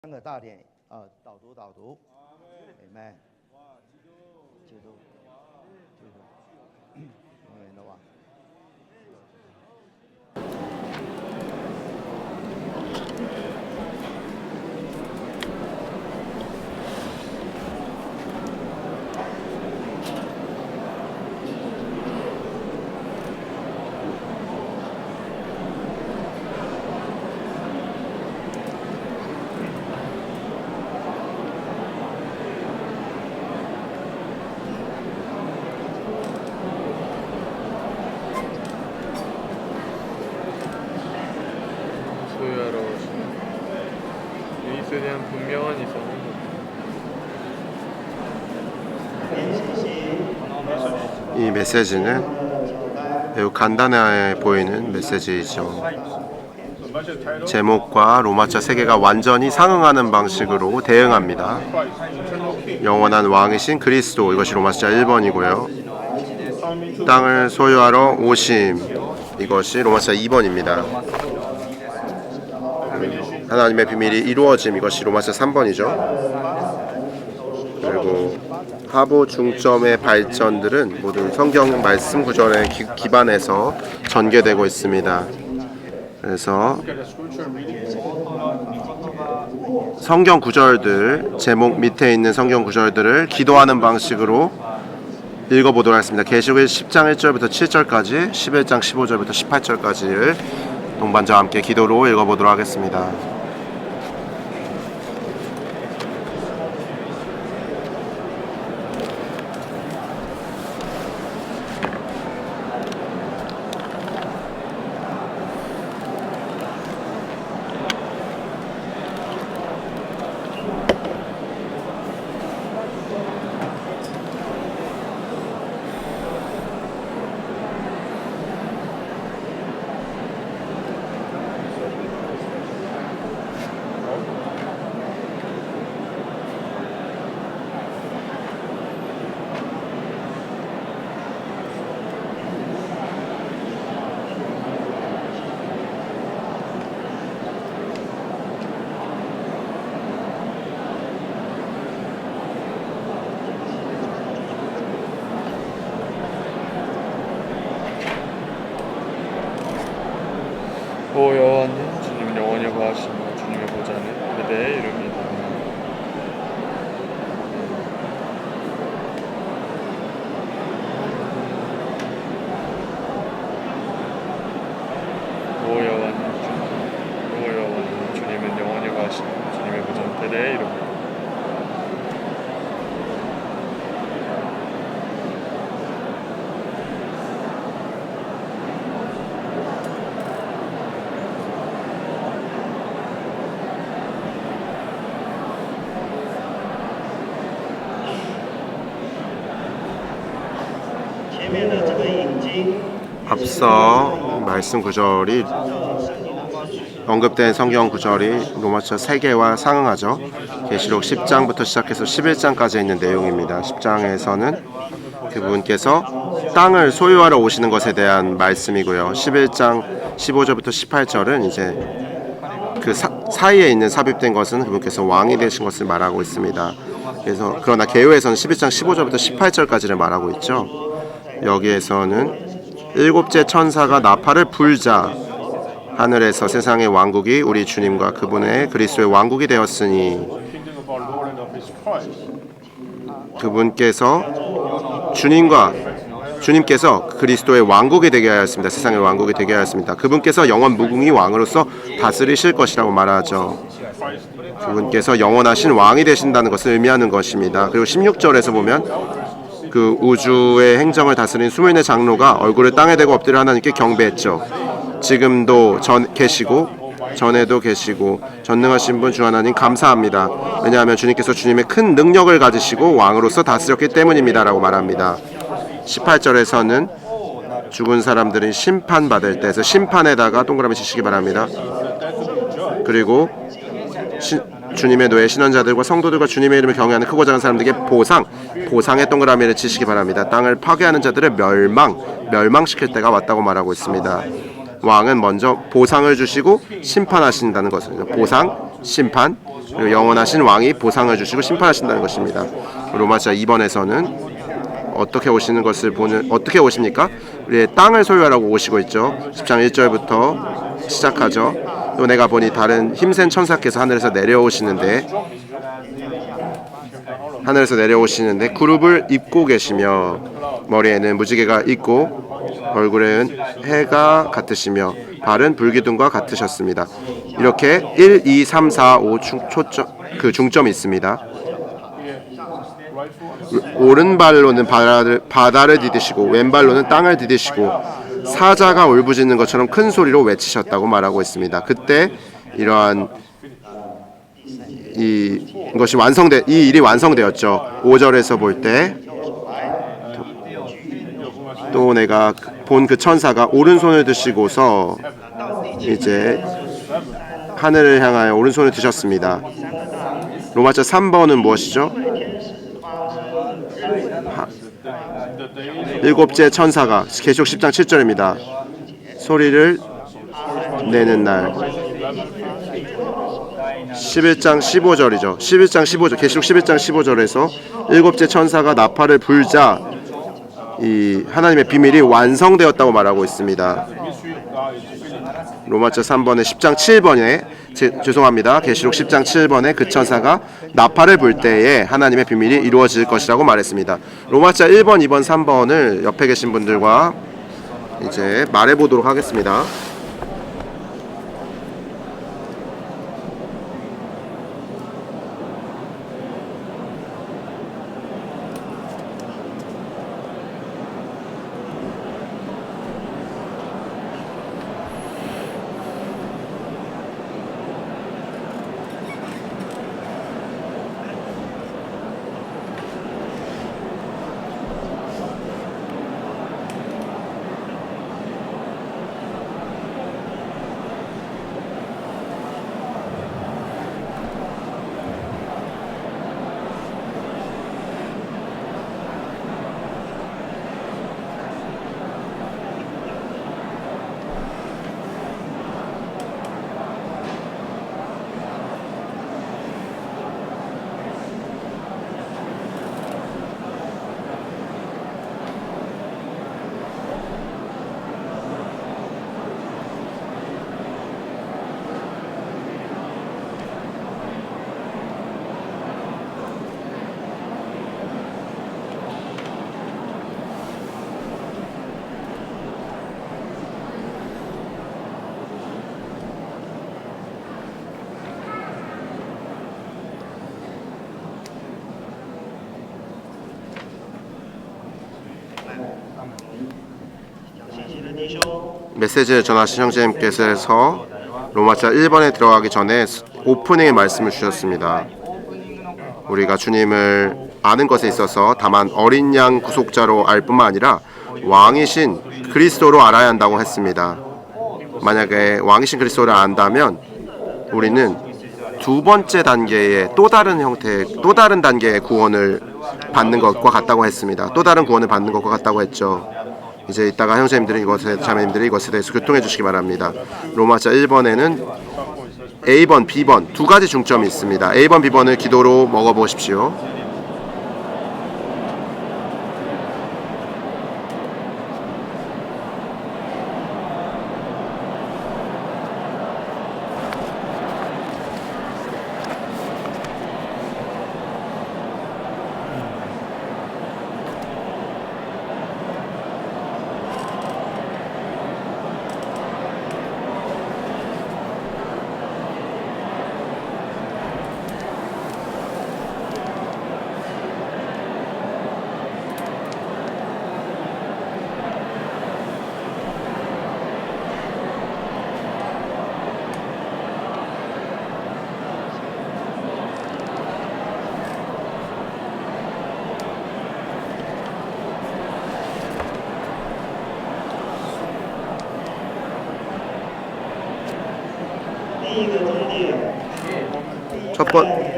3个大点导读，Amen。基督，永远的王。소유하러 오시는 유익에 대한 분명한 이성은 이 메시지는 매우 간단해 보이는 메시지이죠. 제목과 로마자 3개가 완전히 상응하는 방식으로 대응합니다. 영원한 왕이신 그리스도, 이것이 로마자 1번이고요. 땅을 소유하러 오심, 이것이 로마자 2번입니다. 하나님의 비밀이 이루어짐, 이것이 로마서 3번이죠. 그리고 하부 중점의 발전들은 모두 성경 말씀 구절에 기반해서 전개되고 있습니다. 그래서 성경 구절들, 제목 밑에 있는 성경 구절들을 기도하는 방식으로 읽어보도록 하겠습니다. 계시록 10장 1절부터 7절까지, 11장 15절부터 18절까지를 동반자와 함께 기도로 읽어보도록 하겠습니다. 오 여호와님, 주님 영원히 거하시며 주님의 보좌는 그대의 이름이다. 오 여호와님, 주님은 영원히 거하시며 주님의 보좌는 그대의 이름이다. 앞서 말씀 구절이 언급된 성경 구절이 로마서 3개와 상응하죠. 계시록 10장부터 시작해서 11장까지 있는 내용입니다. 10장에서는 그분께서 땅을 소유하러 오시는 것에 대한 말씀이고요. 11장 15절부터 18절은 이제 그 사이에 있는 삽입된 것은 그분께서 왕이 되신 것을 말하고 있습니다. 그래서 그러나 개요에서는 11장 15절부터 18절까지를 말하고 있죠. 여기에서는 일곱째 천사가 나팔을 불자 하늘에서 세상의 왕국이 우리 주님과 그분의 그리스도의 왕국이 되었으니 그분께서 주님께서 그리스도의 왕국이 되게 하였습니다. 세상의 왕국이 되게 하였습니다. 그분께서 영원 무궁히 왕으로서 다스리실 것이라고 말하죠. 그분께서 영원하신 왕이 되신다는 것을 의미하는 것입니다. 그리고 16절에서 보면 그 우주의 행정을 다스린 24 장로가 얼굴을 땅에 대고 엎드려 하나님께 경배했죠. 지금도 계시고 전에도 계시고 전능하신 분 주 하나님 감사합니다. 왜냐하면 주님께서 주님의 큰 능력을 가지시고 왕으로서 다스렸기 때문입니다 라고 말합니다. 18절에서는 죽은 사람들이 심판받을 때에서 심판에다가 동그라미 치시기 바랍니다. 그리고 주님의 노예 신원자들과 성도들과 주님의 이름을 경외하는 크고 작은 사람들에게 보상의 동그라미를 치시기 바랍니다. 땅을 파괴하는 자들을 멸망시킬 때가 왔다고 말하고 있습니다. 왕은 먼저 보상을 주시고 심판하신다는 것입니다. 보상, 심판, 그리고 영원하신 왕이 보상을 주시고 심판하신다는 것입니다. 로마서 2번에서는 어떻게 오십니까? 우리의 땅을 소유하라고 오시고 있죠. 10장 1절부터 시작하죠. 또 내가 보니 다른 힘센 천사께서 하늘에서 내려오시는데 구룹을 입고 계시며 머리에는 무지개가 있고 얼굴에는 해가 같으시며 발은 불기둥과 같으셨습니다. 이렇게 1, 2, 3, 4, 5 중점이 있습니다. 오른발로는 바다를 디디시고 왼발로는 땅을 디디시고 사자가 울부짖는 것처럼 큰 소리로 외치셨다고 말하고 있습니다. 그때 이러한 이 일이 완성되었죠. 5절에서 볼 때 또 내가 본 그 천사가 오른손을 드시고서 이제 하늘을 향하여 오른손을 드셨습니다. 로마서 3번은 무엇이죠? 일곱째 천사가 계시록 10장 7절입니다. 소리를 내는 날. 11장 15절이죠. 계시록 11장 15절에서 일곱째 천사가 나팔을 불자 이 하나님의 비밀이 완성되었다고 말하고 있습니다. 로마서 3번의 10장 7번에 계시록 10장 7번에 그 천사가 나팔을 불 때에 하나님의 비밀이 이루어질 것이라고 말했습니다. 로마서 1번, 2번, 3번을 옆에 계신 분들과 이제 말해보도록 하겠습니다. 메시지를 전하신 형제님께서 로마서 1번에 들어가기 전에 오프닝의 말씀을 주셨습니다. 우리가 주님을 아는 것에 있어서 다만 어린 양 구속자로 알 뿐만 아니라 왕이신 그리스도로 알아야 한다고 했습니다. 만약에 왕이신 그리스도를 안다면 우리는 두 번째 단계의 또 다른 단계의 구원을 받는 것과 같다고 했습니다. 또 다른 구원을 받는 것과 같다고 했죠. 이제 이따가 형제님들이 자매님들이 이것에 대해서 교통해 주시기 바랍니다. 로마서 1번에는 A번, B번 두 가지 중점이 있습니다. A번, B번을 기도로 먹어보십시오.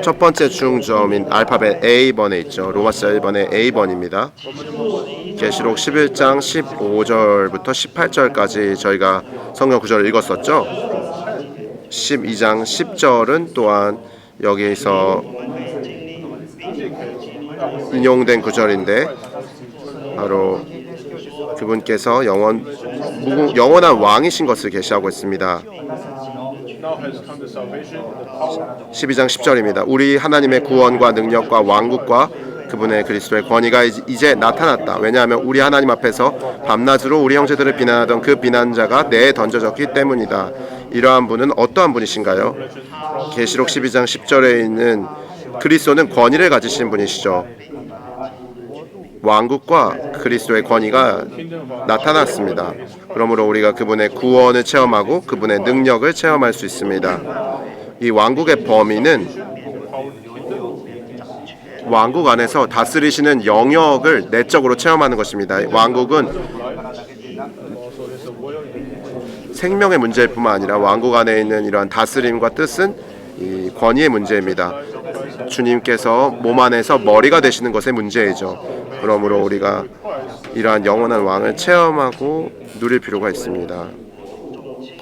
첫 번째 중점인 알파벳 A번에 있죠. 로마서 1번의 A번입니다. 계시록 11장 15절부터 18절까지 저희가 성경 구절을 읽었었죠. 12장 10절은 또한 여기서 인용된 구절인데 바로 그분께서 영원한 왕이신 것을 계시하고 있습니다. 12장 10절입니다. 우리 하나님의 구원과 능력과 왕국과 그분의 그리스도의 권위가 이제 나타났다. 왜냐하면 우리 하나님 앞에서 밤낮으로 우리 형제들을 비난하던 그 비난자가 내에 던져졌기 때문이다. 이러한 분은 어떠한 분이신가요? 계시록 12장 10절에 있는 그리스도는 권위를 가지신 분이시죠. 왕국과 그리스도의 권위가 나타났습니다. 그러므로 우리가 그분의 구원을 체험하고 그분의 능력을 체험할 수 있습니다. 이 왕국의 범위는 왕국 안에서 다스리시는 영역을 내적으로 체험하는 것입니다. 왕국은 생명의 문제일 뿐만 아니라 왕국 안에 있는 이러한 다스림과 뜻은 이 권위의 문제입니다. 주님께서 몸 안에서 머리가 되시는 것의 문제이죠. 그러므로 우리가 이러한 영원한 왕을 체험하고 누릴 필요가 있습니다.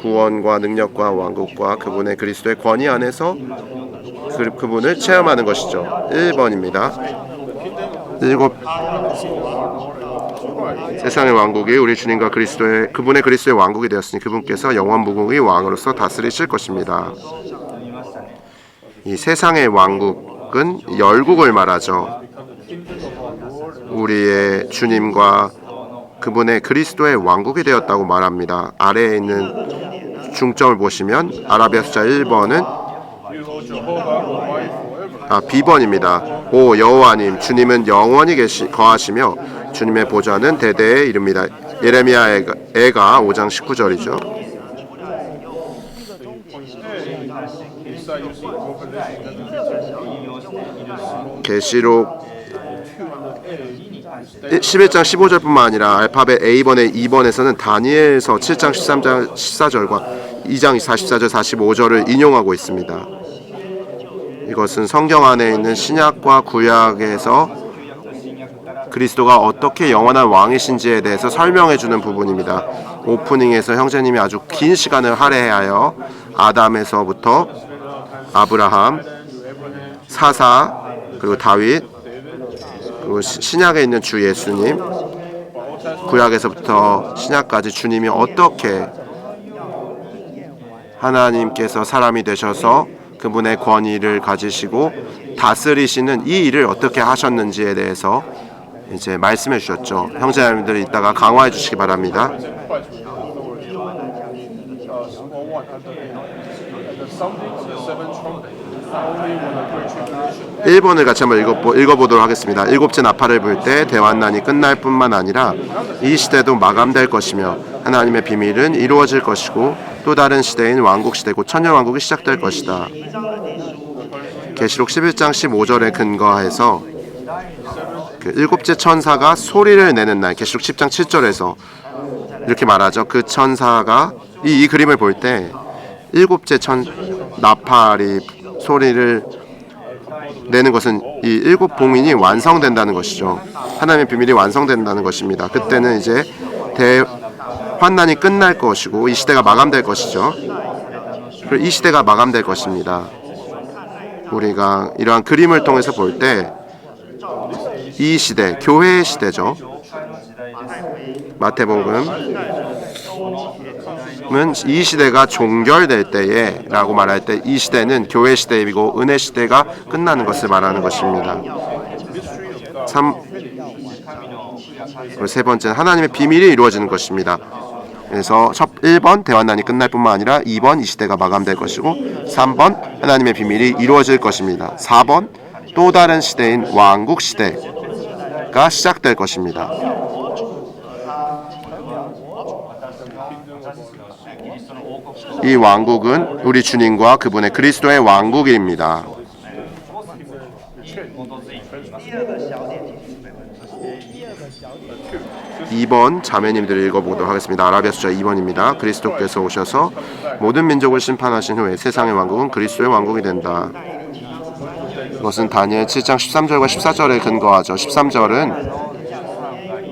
구원과 능력과 왕국과 그분의 그리스도의 권위 안에서 그분을 체험하는 것이죠. 1번입니다. 세상의 왕국이 우리 주님과 그분의 그리스도의 왕국이 되었으니 그분께서 영원 무궁의 왕으로서 다스리실 것입니다. 이 세상의 왕국은 열국을 말하죠. 우리의 주님과 그분의 그리스도의 왕국이 되었다고 말합니다. 아래에 있는 중점을 보시면 아라비아 숫자 1번은 B번입니다. 오 여호와님, 주님은 영원히 거하시며 주님의 보좌는 대대에 이릅니다. 예레미야 애가 5장 19절이죠. 계시록 11장 15절뿐만 아니라 알파벳 A번의 2번에서는 다니엘서 7장 13장 14절과 2장 44절 45절을 인용하고 있습니다. 이것은 성경 안에 있는 신약과 구약에서 그리스도가 어떻게 영원한 왕이신지에 대해서 설명해 주는 부분입니다. 오프닝에서 형제님이 아주 긴 시간을 할애하여 아담에서부터 아브라함, 사사, 그리고 다윗, 그리고 신약에 있는 주 예수님, 구약에서부터 신약까지 주님이 어떻게 하나님께서 사람이 되셔서 그분의 권위를 가지시고 다스리시는 이 일을 어떻게 하셨는지에 대해서 이제 말씀해 주셨죠. 형제자매들이 이따가 강화해 주시기 바랍니다. 1번을 같이 한번 읽어보도록 하겠습니다. 일곱째 나팔을 불 때 대환난이 끝날 뿐만 아니라 이 시대도 마감될 것이며 하나님의 비밀은 이루어질 것이고 또 다른 시대인 왕국시대 곧 천년왕국이 시작될 것이다. 계시록 11장 15절에 근거해서 그 일곱째 천사가 소리를 내는 날, 계시록 10장 7절에서 이렇게 말하죠. 그 천사가 이 그림을 볼 때 일곱째 나팔이 소리를 내는 것은 이 일곱 봉인이 완성된다는 것이죠. 하나님의 비밀이 완성된다는 것입니다. 그때는 이제 대환난이 끝날 것이고 이 시대가 마감될 것이죠. 그리고 이 시대가 마감될 것입니다. 우리가 이러한 그림을 통해서 볼 때 이 시대, 교회의 시대죠. 마태복음은 이 시대가 종결될 때에 라고 말할 때 이 시대는 교회 시대이고 은혜 시대가 끝나는 것을 말하는 것입니다. 세 번째는 하나님의 비밀이 이루어지는 것입니다. 그래서 1번 대환난이 끝날 뿐만 아니라 2번 이 시대가 마감될 것이고 3번 하나님의 비밀이 이루어질 것입니다. 4번 또 다른 시대인 왕국 시대가 시작될 것입니다. 이 왕국은 우리 주님과 그분의 그리스도의 왕국입니다. 2번 자매님들을 읽어보도록 하겠습니다. 아라비아 숫자 2번입니다. 그리스도께서 오셔서 모든 민족을 심판하신 후에 세상의 왕국은 그리스도의 왕국이 된다. 이것은 다니엘 7장 13절과 14절에 근거하죠. 13절은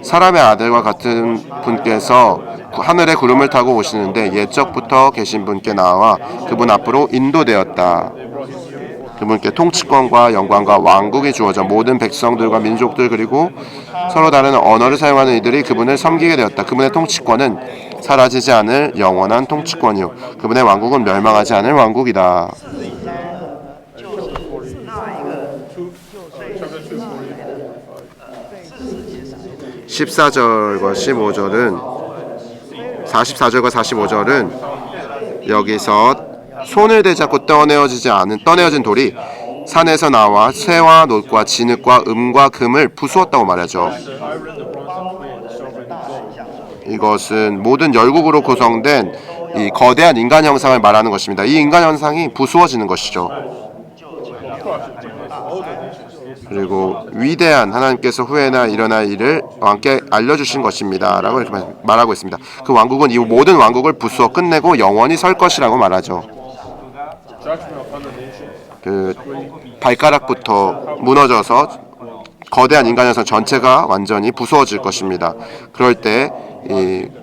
사람의 아들과 같은 분께서 하늘의 구름을 타고 오시는데 옛적부터 계신 분께 나와 그분 앞으로 인도되었다. 그분께 통치권과 영광과 왕국이 주어져 모든 백성들과 민족들 그리고 서로 다른 언어를 사용하는 이들이 그분을 섬기게 되었다. 그분의 통치권은 사라지지 않을 영원한 통치권이요 그분의 왕국은 멸망하지 않을 왕국이다. 14절과 15절은 44절과 45절은 여기서 손을 대잡고 떠내어진 돌이 산에서 나와 쇠와 놋과 진흙과 음과 금을 부수었다고 말하죠. 이것은 모든 열국으로 구성된 이 거대한 인간 형상을 말하는 것입니다. 이 인간 형상이 부수어지는 것이죠. 그리고 위대한 하나님께서 후에나 일어날 일을 왕께 알려주신 것입니다 라고 이렇게 말하고 있습니다. 그 왕국은 이 모든 왕국을 부수어 끝내고 영원히 설 것이라고 말하죠. 그 발가락부터 무너져서 거대한 인간 형상 전체가 완전히 부수어질 것입니다. 그럴 때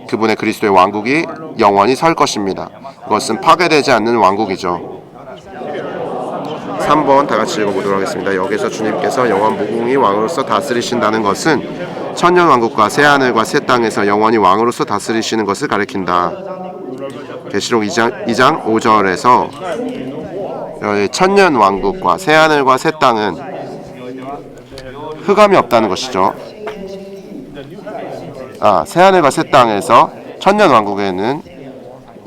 그분의 그리스도의 왕국이 영원히 설 것입니다. 그것은 파괴되지 않는 왕국이죠. 3번 다 같이 읽어보도록 하겠습니다. 여기서 주님께서 영원 무궁히 왕으로서 다스리신다는 것은 천년왕국과 새하늘과 새 땅에서 영원히 왕으로서 다스리시는 것을 가리킨다. 계시록 2장 5절에서 천년왕국과 새하늘과 새 땅은 흑암이 없다는 것이죠. 새하늘과 새 땅에서 천년왕국에는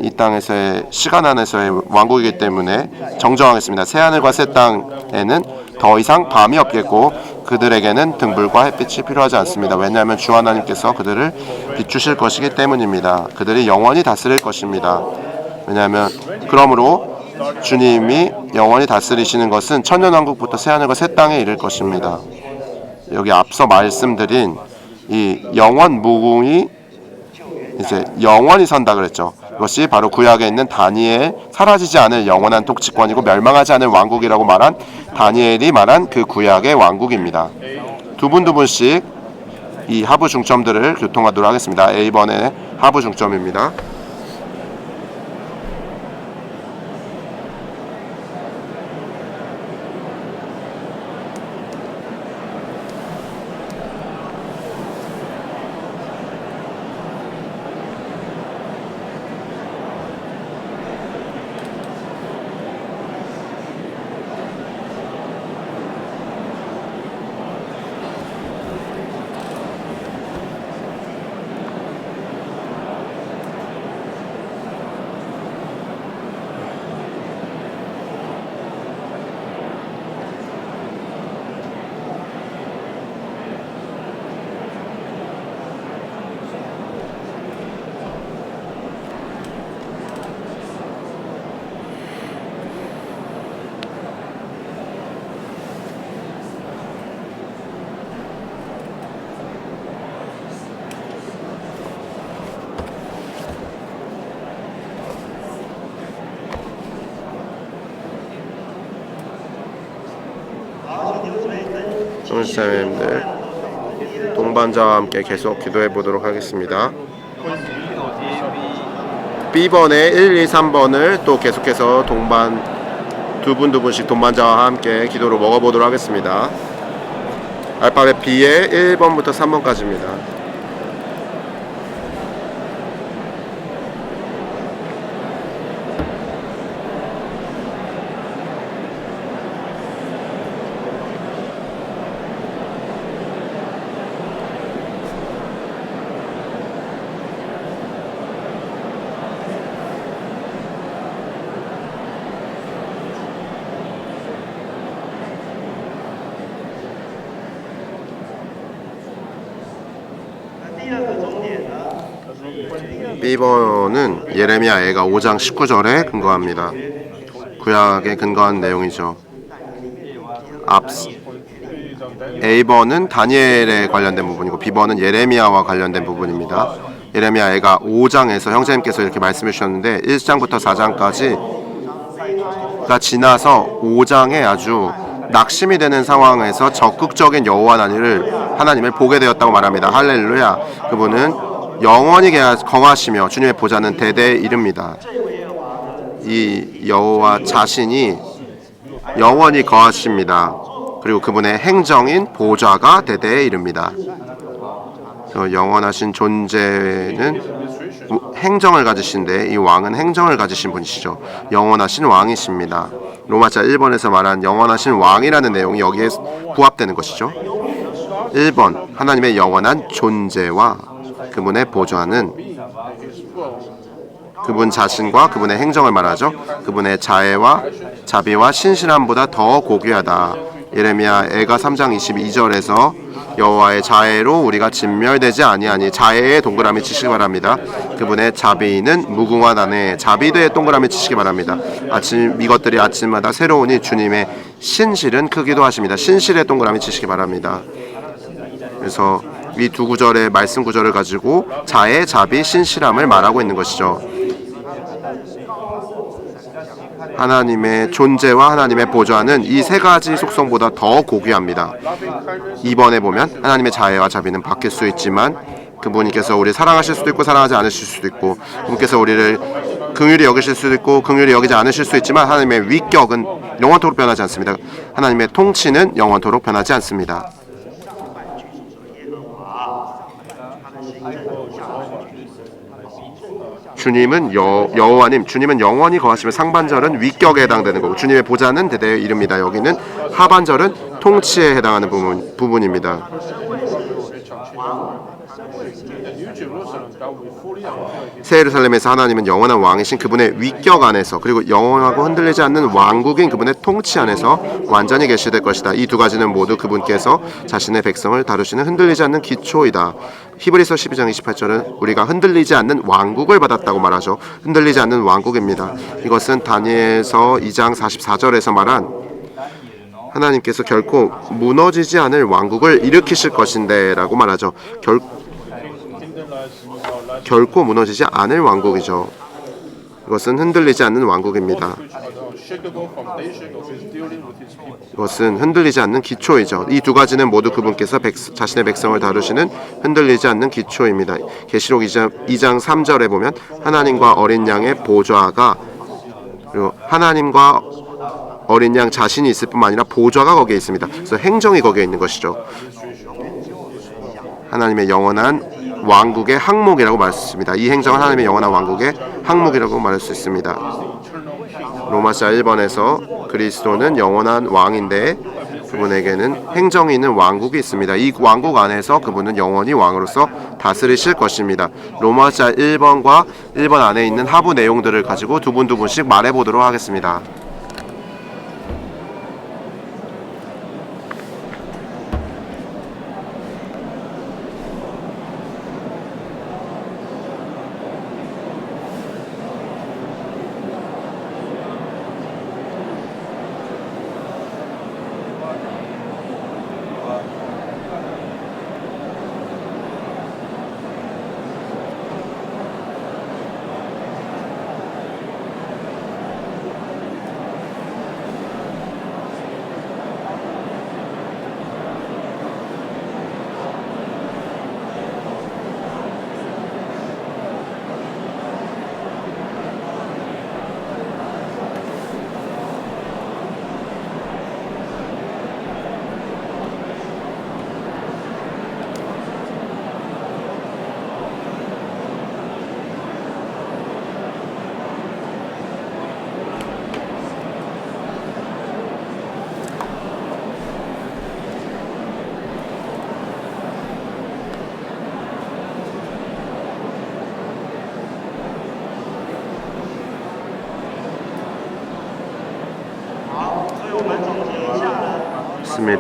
이 땅에서의 시간 안에서의 왕국이기 때문에 정정하겠습니다. 새하늘과 새 땅에는 더 이상 밤이 없겠고 그들에게는 등불과 햇빛이 필요하지 않습니다. 왜냐하면 주 하나님께서 그들을 비추실 것이기 때문입니다. 그들이 영원히 다스릴 것입니다. 왜냐하면 그러므로 주님이 영원히 다스리시는 것은 천년왕국부터 새하늘과 새 땅에 이를 것입니다. 여기 앞서 말씀드린 이 영원 무궁이 이제 영원히 선다 그랬죠. 그것이 바로 구약에 있는 다니엘 사라지지 않을 영원한 통치권이고 멸망하지 않을 왕국이라고 말한 다니엘이 말한 그 구약의 왕국입니다. 두 분씩 이 하부 중점들을 교통하도록 하겠습니다. A번의 하부 중점입니다. 청취자님들 동반자와 함께 계속 기도해 보도록 하겠습니다. B번의 1, 2, 3번을 또 계속해서 두 분씩 동반자와 함께 기도로 먹어보도록 하겠습니다. 알파벳 B의 1번부터 3번까지입니다. B번은 예레미야 애가 5장 19절에 근거합니다. 구약에 근거한 내용이죠. A번은 다니엘에 관련된 부분이고 B번은 예레미야와 관련된 부분입니다. 예레미야 애가 5장에서 형제님께서 이렇게 말씀해 주셨는데 1장부터 4장까지가 지나서 5장에 아주 낙심이 되는 상황에서 적극적인 여호와 하나님을 보게 되었다고 말합니다. 할렐루야. 그분은 영원히 거하시며 주님의 보좌는 대대에 이릅니다. 이 여호와 자신이 영원히 거하십니다. 그리고 그분의 행정인 보좌가 대대에 이릅니다. 영원하신 존재는 행정을 가지신데 이 왕은 행정을 가지신 분이시죠. 영원하신 왕이십니다. 로마자 1번에서 말한 영원하신 왕이라는 내용이 여기에 부합되는 것이죠. 1번 하나님의 영원한 존재와 그분의 보좌는 그분 자신과 그분의 행정을 말하죠. 그분의 자비와 신실함보다 더 고귀하다. 예레미야 애가 3장 22절에서 여호와의 자애로 우리가 진멸되지 아니하니, 자애의 동그라미 치시기 바랍니다. 그분의 자비는 무궁하다네. 자비도의 동그라미 치시기 바랍니다. 이것들이 아침마다 새로우니 주님의 신실은 크기도 하십니다. 신실의 동그라미 치시기 바랍니다. 그래서 이 두 구절의 말씀 구절을 가지고 자애, 자비, 신실함을 말하고 있는 것이죠. 하나님의 존재와 하나님의 보좌는 이 세 가지 속성보다 더 고귀합니다. 2번에 보면 하나님의 자애와 자비는 바뀔 수 있지만 그분께서 우리를 사랑하실 수도 있고 사랑하지 않으실 수도 있고, 그분께서 우리를 긍휼히 여기실 수도 있고 긍휼히 여기지 않으실 수 있지만 하나님의 위격은 영원토록 변하지 않습니다. 하나님의 통치는 영원토록 변하지 않습니다. 주님은 여호와님, 주님은 영원히 거하시며 상반절은 위격에 해당되는 거고 주님의 보좌는 대대에 이릅니다. 여기는 하반절은 통치에 해당하는 부분입니다. 새 예루살렘에서 하나님은 영원한 왕이신 그분의 위격 안에서, 그리고 영원하고 흔들리지 않는 왕국인 그분의 통치 안에서 완전히 계시될 것이다. 이 두 가지는 모두 그분께서 자신의 백성을 다루시는 흔들리지 않는 기초이다. 히브리서 12장 28절은 우리가 흔들리지 않는 왕국을 받았다고 말하죠. 흔들리지 않는 왕국입니다. 이것은 다니엘서 2장 44절에서 말한 하나님께서 결코 무너지지 않을 왕국을 일으키실 것인데 라고 말하죠. 결코 무너지지 않을 왕국이죠. 이것은 흔들리지 않는 왕국입니다. 이것은 흔들리지 않는 기초이죠. 이 두 가지는 모두 그분께서 자신의 백성을 다루시는 흔들리지 않는 기초입니다. 계시록 2장 3절에 보면 하나님과 어린 양의 보좌가, 그리고 하나님과 어린 양 자신이 있을 뿐만 아니라 보좌가 거기에 있습니다. 그래서 행정이 거기에 있는 것이죠. 하나님의 영원한 왕국의 항목이라고 말할 수 있습니다. 이 행정은 하나님의 영원한 왕국의 항목이라고 말할 수 있습니다. 로마서 1번에서 그리스도는 영원한 왕인데 그분에게는 행정이 있는 왕국이 있습니다. 이 왕국 안에서 그분은 영원히 왕으로서 다스리실 것입니다. 로마서 1번과 1번 안에 있는 하부 내용들을 가지고 두 분씩 말해보도록 하겠습니다.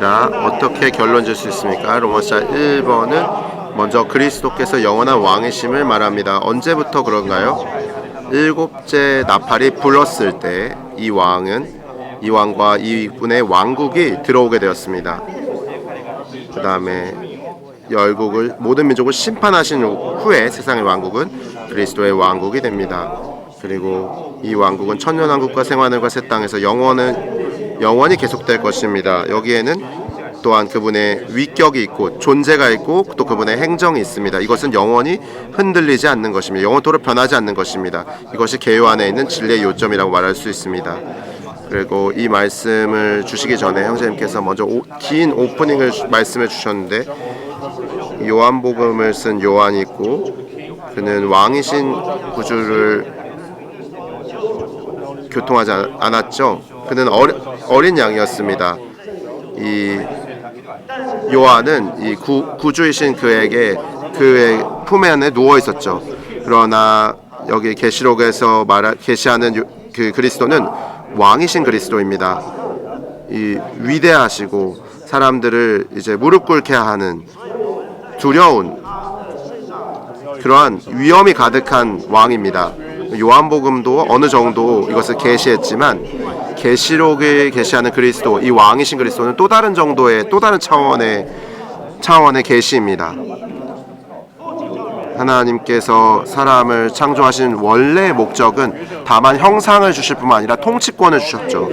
어떻게 결론 질 수 있습니까? 로마서 1번은 먼저 그리스도께서 영원한 왕이심을 말합니다. 언제부터 그런가요? 일곱째 나팔이 불었을 때 이 왕과 이분의 왕국이 들어오게 되었습니다. 그 다음에 열국을, 모든 민족을 심판하신 후에 세상의 왕국은 그리스도의 왕국이 됩니다. 그리고 이 왕국은 천년왕국과 생하늘과 새 땅에서 영원히 계속될 것입니다. 여기에는 또한 그분의 위격이 있고 존재가 있고 또 그분의 행정이 있습니다. 이것은 영원히 흔들리지 않는 것입니다. 영원토록 변하지 않는 것입니다. 이것이 개요 안에 있는 진리의 요점이라고 말할 수 있습니다. 그리고 이 말씀을 주시기 전에 형제님께서 먼저 긴 오프닝을 말씀해 주셨는데, 요한복음을 쓴 요한이 있고 그는 왕이신 구주를 교통하지 않았죠. 그는 어린 양이었습니다. 이 요한은 이 구주이신 그의 품에 안에 누워 있었죠. 그러나 여기 계시록에서 계시하는 그 그리스도는 왕이신 그리스도입니다. 이 위대하시고 사람들을 이제 무릎 꿇게 하는 두려운 그러한 위험이 가득한 왕입니다. 요한복음도 어느 정도 이것을 계시했지만 계시록에 계시하는 그리스도, 이 왕이신 그리스도는 또 다른 정도의 또 다른 차원의 계시입니다. 하나님께서 사람을 창조하신 원래의 목적은 다만 형상을 주실 뿐만 아니라 통치권을 주셨죠.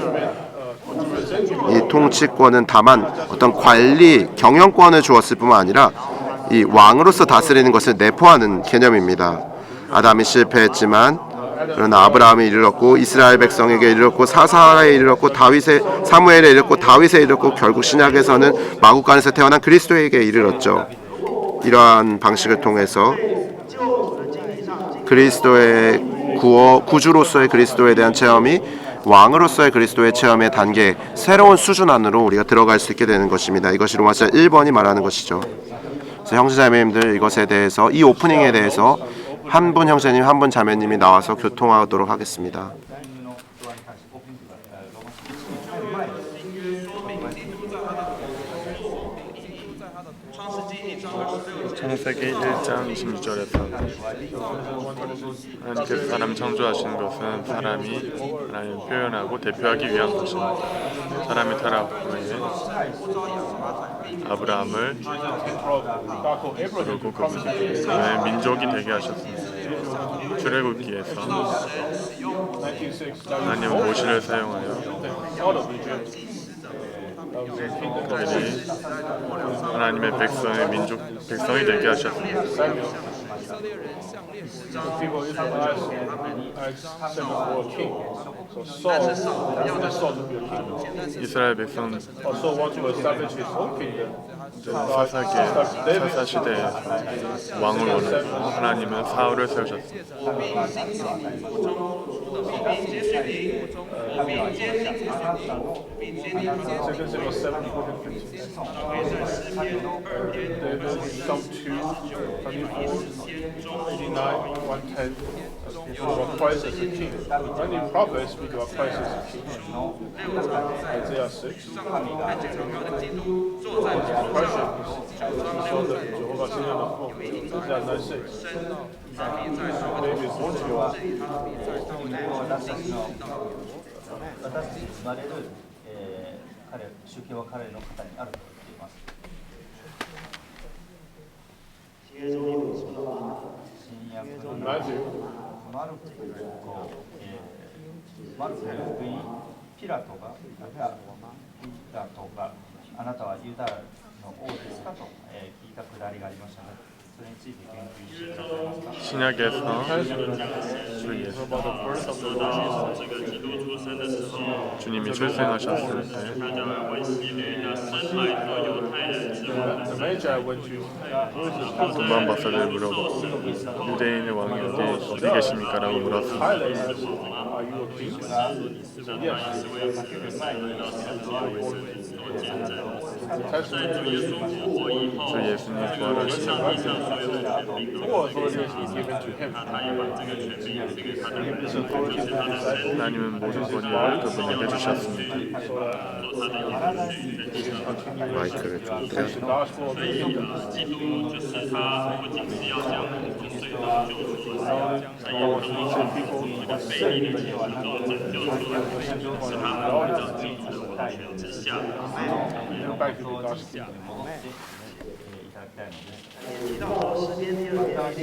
이 통치권은 다만 어떤 관리, 경영권을 주었을 뿐만 아니라 이 왕으로서 다스리는 것을 내포하는 개념입니다. 아담이 실패했지만 그러나 아브라함이 이르렀고 이스라엘 백성에게 이르렀고 사사에 이르렀고 사무엘에 이르렀고 다윗에 이르렀고 결국 신약에서는 마구간에서 태어난 그리스도에게 이르렀죠. 이러한 방식을 통해서 그리스도의 구주로서의 그리스도에 대한 체험이 왕으로서의 그리스도의 체험의 단계, 새로운 수준 안으로 우리가 들어갈 수 있게 되는 것입니다. 이것이 로마서 1번이 말하는 것이죠. 그래서 형제자매님들, 이것에 대해서, 이 오프닝에 대해서 한 분 형제님, 한 분 자매님이 나와서 교통하도록 하겠습니다. 창세기 1장 26절에서 하나님께서 사람 창조하신 것은 사람이 하나님을 표현하고 대표하기 위한 것입니다. 사람이 타락 후에 아브라함을 그리고 그분의 민족이 되게 하셨습니다. 출애굽기에서 하나님은 모시를 사용하여 그들이 하나님의 백성이 되게 하셨습니다. 이스라엘 백성 사사 시대에서 왕을 원하고 하나님은 사울을 세우셨습니다. 신약에서 주님이 출생하셨을 때 동방박사들 물어보고 유대인의 왕이 어디 계십니까? 라고 물었습니다. 주 예수님 부활하신 하나님은 모든 권위를 그분에게 주셨습니다. 마이크를 좀 떼어서.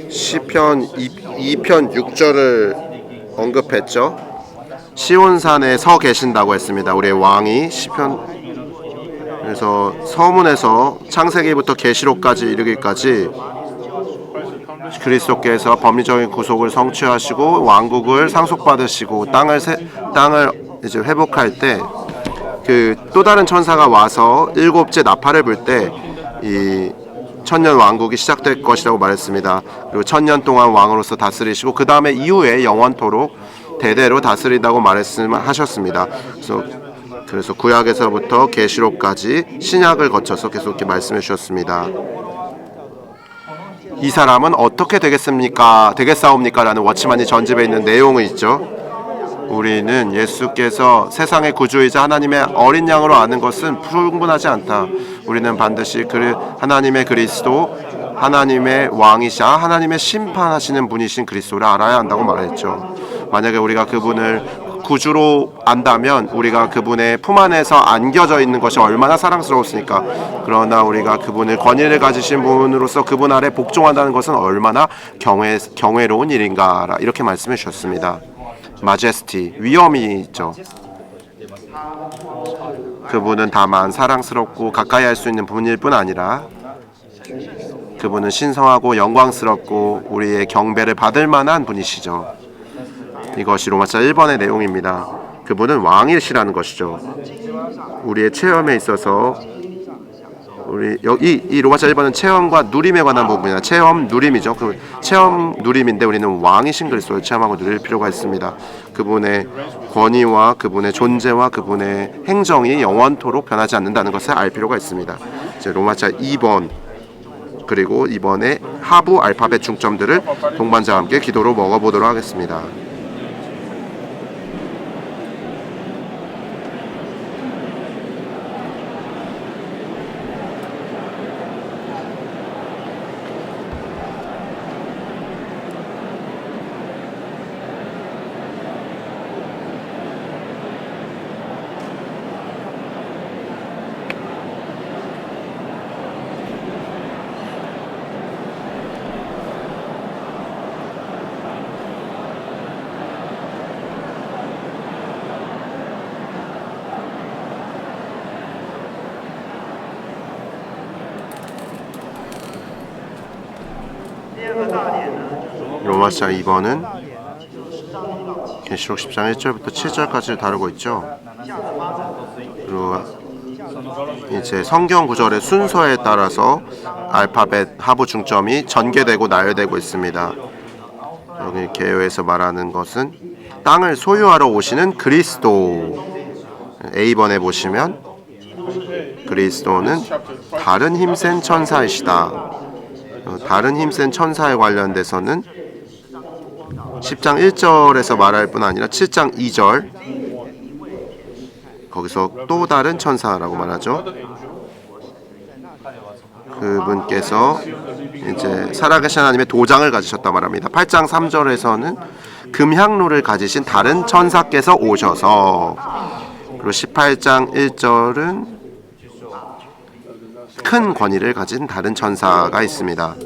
시편 2편 6절을 언급했죠. 시온산에 서 계신다고 했습니다. 우리의 왕이 시편, 그래서 서문에서 창세기부터 계시록까지 이르기까지 그리스도께서 법리적인 구속을 성취하시고 왕국을 상속받으시고 땅을 이제 회복할 때 그 또 다른 천사가 와서 7째 나팔을 불 때 이 천년 왕국이 시작될 것이라고 말했습니다. 그리고 1000년 동안 왕으로서 다스리시고 그 다음에 이후에 영원토록 대대로 다스린다고 말씀하셨습니다. 그래서 구약에서부터 계시록까지 신약을 거쳐서 계속 이렇게 말씀해 주셨습니다. 이 사람은 어떻게 되겠사옵니까? 라는 워치만이 전집에 있는 내용은 있죠. 우리는 예수께서 세상의 구주이자 하나님의 어린 양으로 아는 것은 충분하지 않다. 우리는 반드시 하나님의 그리스도, 하나님의 왕이시자 하나님의 심판하시는 분이신 그리스도를 알아야 한다고 말했죠. 만약에 우리가 그분을 구주로 안다면 우리가 그분의 품 안에서 안겨져 있는 것이 얼마나 사랑스러웠습니까? 그러나 우리가 그분을 권위를 가지신 분으로서 그분 아래 복종한다는 것은 얼마나 경외로운 일인가 이렇게 말씀해 주셨습니다. 마제스티, 위엄이 있죠. 그분은 다만 사랑스럽고 가까이 할 수 있는 분일 뿐 아니라 그분은 신성하고 영광스럽고 우리의 경배를 받을 만한 분이시죠. 이것이 로마서 1번의 내용입니다. 그분은 왕이시라는 것이죠. 우리의 체험에 있어서 이 로마서 1번은 체험과 누림에 관한 부분이다. 체험, 누림이죠. 그 체험, 누림인데 우리는 왕이신 그리스도를 체험하고 누릴 필요가 있습니다. 그분의 권위와 그분의 존재와 그분의 행정이 영원토록 변하지 않는다는 것을 알 필요가 있습니다. 이제 로마서 2번 그리고 이번에 하부 알파벳 중점들을 동반자와 함께 기도로 먹어보도록 하겠습니다. 로마서 2번은 계시록 10장 1절부터 7절까지를 다루고 있죠. 그리고 이제 성경 구절의 순서에 따라서 알파벳 하부 중점이 전개되고 나열되고 있습니다. 여기 개요에서 말하는 것은 땅을 소유하러 오시는 그리스도. A번에 보시면 그리스도는 다른 힘센 천사이시다. 다른 힘센 천사에 관련돼서는 10장 1절에서 말할 뿐 아니라 7장 2절 거기서 또 다른 천사라고 말하죠. 그분께서 이제 살아계신 하나님의 도장을 가지셨다 말합니다. 8장 3절에서는 금향로를 가지신 다른 천사께서 오셔서, 그리고 18장 1절은 큰 권위를 가진 다른 천사가 있습니다.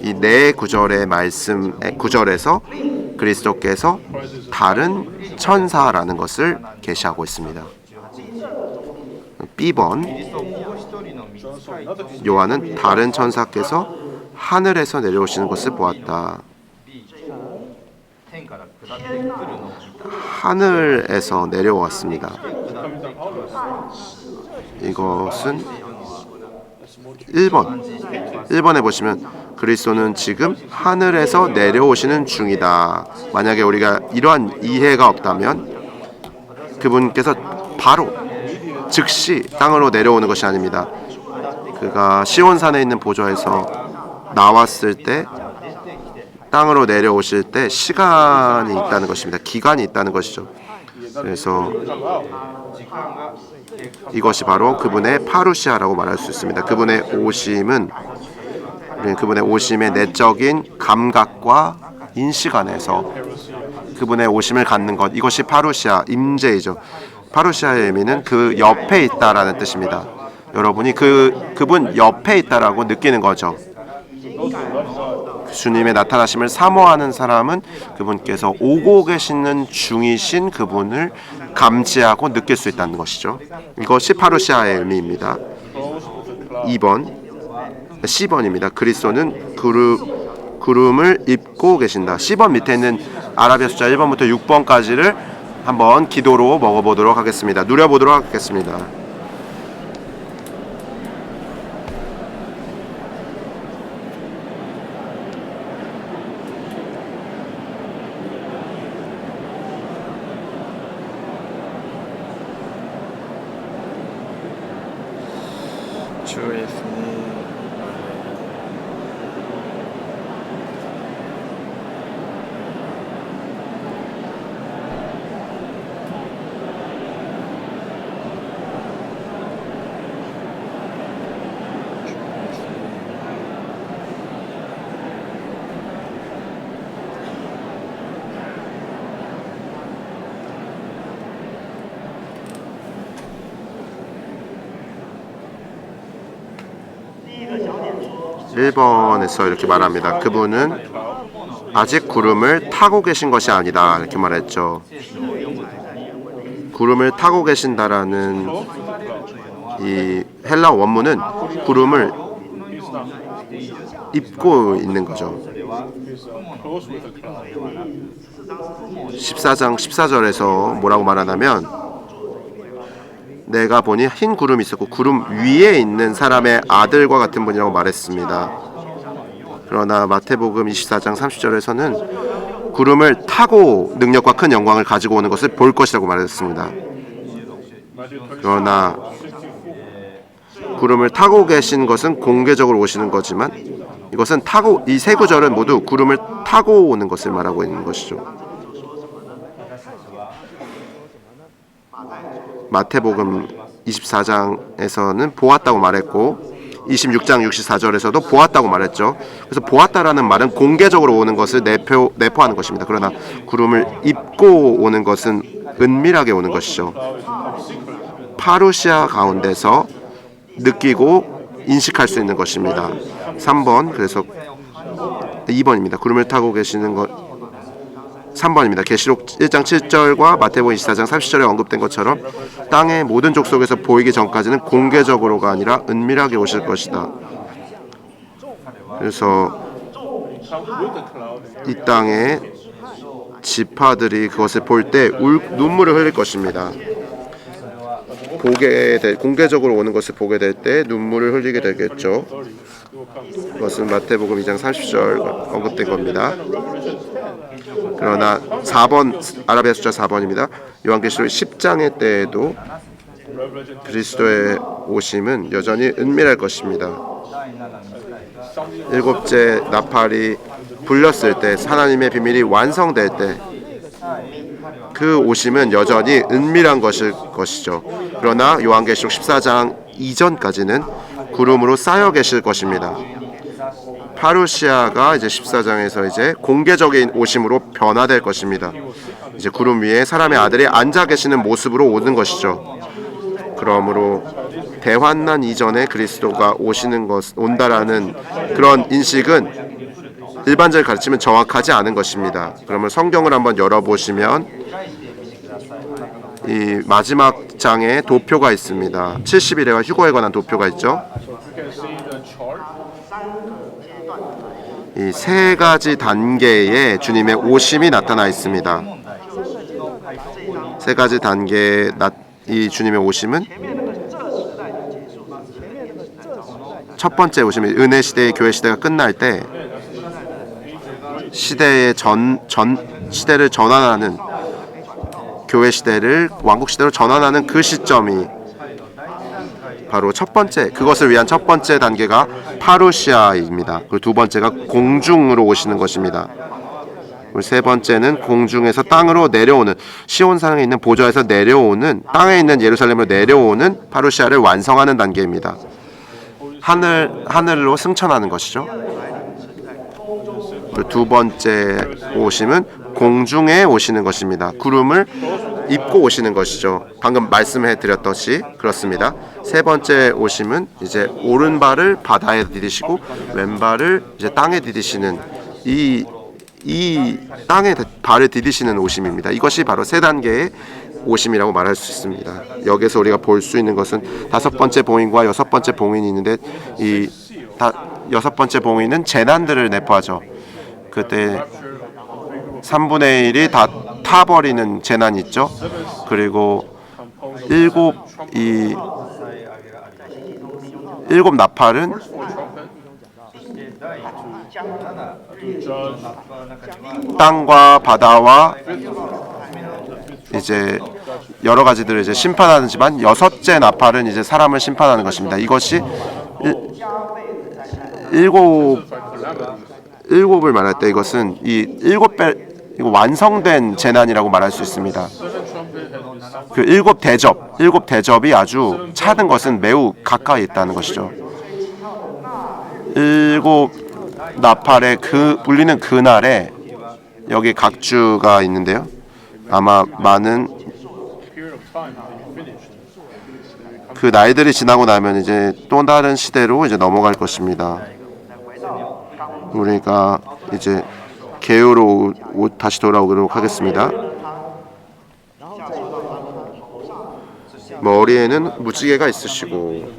이 네 구절의 말씀 구절에서 그리스도께서 다른 천사라는 것을 계시하고 있습니다. B번 요한은 다른 천사께서 하늘에서 내려오시는 것을 보았다. 하늘에서 내려왔습니다. 이것은 1번에 보시면 그리스도는 지금 하늘에서 내려오시는 중이다. 만약에 우리가 이러한 이해가 없다면 그분께서 바로 즉시 땅으로 내려오는 것이 아닙니다. 그가 시온산에 있는 보좌에서 나왔을 때 땅으로 내려오실 때 시간이 있다는 것입니다. 기간이 있다는 것이죠. 그래서 이것이 바로 그분의 파루시아라고 말할 수 있습니다. 그분의 오심의 내적인 감각과 인식 안에서 그분의 오심을 갖는 것, 이것이 파루시아, 임재이죠. 파루시아의 의미는 그 옆에 있다라는 뜻입니다. 여러분이 그분 옆에 있다라고 느끼는 거죠. 주님의 나타나심을 사모하는 사람은 그분께서 오고 계시는 중이신 그분을 감지하고 느낄 수 있다는 것이죠. 이것이 파루시아의 의미입니다. 10번입니다. 그리스도는 구름을 입고 계신다. 10번 밑에 있는 아라비아 숫자 1번부터 6번까지를 한번 기도로 먹어보도록 하겠습니다. 누려보도록 하겠습니다. 주 예수님, 일 1번에서 이렇게 말합니다. 그분은 아직 구름을 타고 계신 것이 아니다 이렇게 말했죠. 구름을 타고 계신다라는 이 헬라 원문은 구름을 입고 있는 거죠. 14장 14절에서 뭐라고 말하냐면 내가 보니 흰 구름이 있었고 구름 위에 있는 사람의 아들과 같은 분이라고 말했습니다. 그러나 마태복음 24장 30절에서는 구름을 타고 능력과 큰 영광을 가지고 오는 것을 볼 것이라고 말했습니다. 그러나 구름을 타고 계신 것은 공개적으로 오시는 거지만 이것은 타고 이 세 구절은 모두 구름을 타고 오는 것을 말하고 있는 것이죠. 마태복음 24장에서는 보았다고 말했고 26장 64절에서도 보았다고 말했죠. 그래서 보았다라는 말은 공개적으로 오는 것을 내포하는 것입니다. 그러나 구름을 입고 오는 것은 은밀하게 오는 것이죠. 파루시아 가운데서 느끼고 인식할 수 있는 것입니다. 3번 그래서 2번입니다. 구름을 타고 계시는 것 3번입니다. 계시록 1장 7절과 마태복음 24장 30절에 언급된 것처럼 땅의 모든 족속에서 보이기 전까지는 공개적으로가 아니라 은밀하게 오실 것이다. 그래서 이 땅의 지파들이 그것을 볼 때 눈물을 흘릴 것입니다. 공개적으로 오는 것을 보게 될 때 눈물을 흘리게 되겠죠. 그것은 마태복음 2장 30절 언급된 겁니다. 그러나 4번 아라비아 숫자 4번입니다. 요한계시록 10장의 때에도 그리스도의 오심은 여전히 은밀할 것입니다. 일곱째 나팔이 불렸을 때 하나님의 비밀이 완성될 때 그 오심은 여전히 은밀한 것이죠. 그러나 요한계시록 14장 이전까지는 구름으로 쌓여 계실 것입니다. 파루시아가 이제 14장에서 이제 공개적인 오심으로 변화될 것입니다. 이제 구름 위에 사람의 아들이 앉아 계시는 모습으로 오는 것이죠. 그러므로 대환난 이전에 그리스도가 온다라는 그런 인식은 일반적인 가르침은 정확하지 않은 것입니다. 그러면 성경을 한번 열어보시면 이 마지막 장에 도표가 있습니다. 70일에가 휴거에 관한 도표가 있죠. 이 세 가지 단계의 주님의 오심이 나타나 있습니다. 세 가지 단계의 이 주님의 오심은 첫 번째 오심이 은혜 시대의 교회 시대가 끝날 때 시대의 시대를 전환하는 교회 시대를 왕국 시대로 전환하는 그 시점이 바로 첫 번째, 그것을 위한 첫 번째 단계가 파루시아입니다. 그리고 두 번째가 공중으로 오시는 것입니다. 그리고 세 번째는 공중에서 땅으로 내려오는 시온산에 있는 보좌에서 내려오는 땅에 있는 예루살렘으로 내려오는 파루시아를 완성하는 단계입니다. 하늘로 승천하는 것이죠. 그리고 두 번째 오심은 공중에 오시는 것입니다. 구름을 입고 오시는 것이죠. 방금 말씀해 드렸듯이 그렇습니다. 세 번째 오심은 이제 오른발을 바다에 디디시고 왼발을 이제 땅에 디디시는 이 땅에 발을 디디시는 오심입니다. 이것이 바로 세 단계의 오심이라고 말할 수 있습니다. 여기서 우리가 볼 수 있는 것은 다섯 번째 봉인과 여섯 번째 봉인이 있는데 이 여섯 번째 봉인은 재난들을 내포하죠. 그때 3분의 1이 다 파버리는 재난이 있죠. 그리고 일곱 나팔은 땅과 바다와 이제 여러 가지들을 이제 심판하지만 여섯째 나팔은 이제 사람을 심판하는 것입니다. 이것이 일곱을 말할 때 이것은 이 일곱 배 완성된 재난이라고 말할 수 있습니다. 그 일곱 대접이 아주 차는 것은 매우 가까이 있다는 것이죠. 일곱 나팔의 울리는 그날에 여기 각주가 있는데요. 아마 많은 그 날들이 지나고 나면 이제 또 다른 시대로 이제 넘어갈 것입니다. 우리가 이제 개요로 다시 돌아오도록 하겠습니다. 머리에는 무지개가 있으시고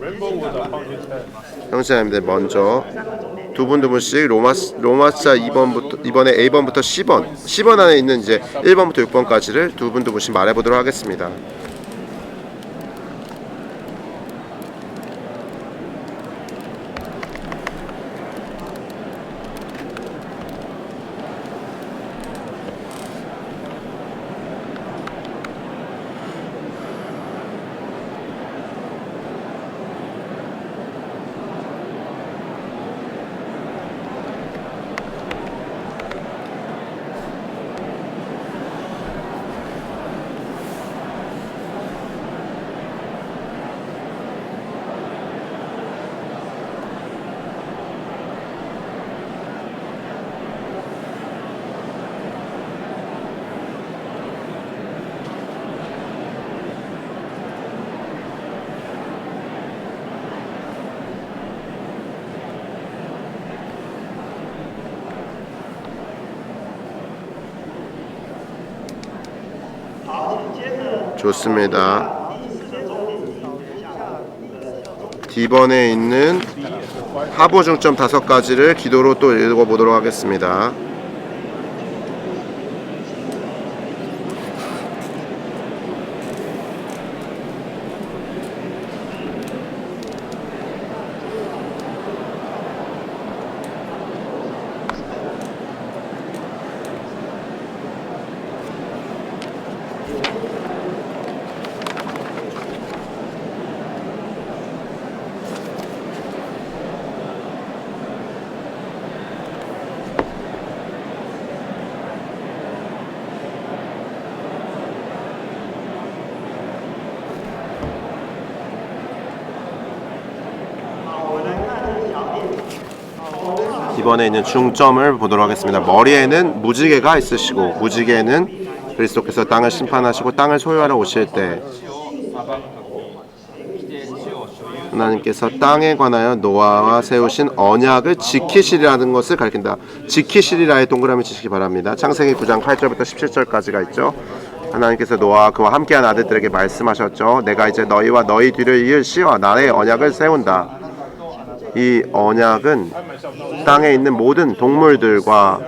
형제자매들 먼저 두 분씩 로마서 2번부터 이번에 A번부터 C번 안에 있는 이제 1번부터 6번까지를 두 분씩 말해보도록 하겠습니다. 좋습니다. D번에 있는 하부 중점 5가지를 기도로 또 읽어보도록 하겠습니다. 이번에 있는 중점을 보도록 하겠습니다. 머리에는 무지개가 있으시고 무지개는 그리스도께서 땅을 심판하시고 땅을 소유하러 오실 때 하나님께서 땅에 관하여 노아와 세우신 언약을 지키시리라는 것을 가리킨다. 지키시리라에 동그라미 치시기 바랍니다. 창세기 9장 8절부터 17절까지가 있죠. 하나님께서 노아와 그와 함께한 아들들에게 말씀하셨죠. 내가 이제 너희와 너희 뒤를 이을 씨와 나의 언약을 세운다. 이 언약은 땅에 있는 모든 동물들과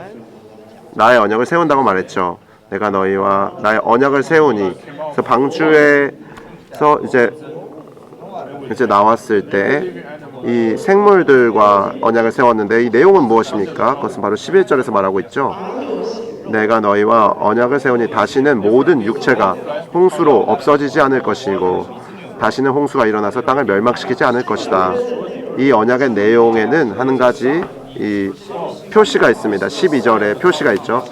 나의 언약을 세운다고 말했죠. 내가 너희와 나의 언약을 세우니. 그래서 방주에서 이제 나왔을 때 이 생물들과 언약을 세웠는데 이 내용은 무엇입니까? 그것은 바로 11절에서 말하고 있죠. 내가 너희와 언약을 세우니 다시는 모든 육체가 홍수로 없어지지 않을 것이고 다시는 홍수가 일어나서 땅을 멸망시키지 않을 것이다. 이 언약의 내용에는 한 가지 이 표시가 있습니다. 12절에 표시가 있죠.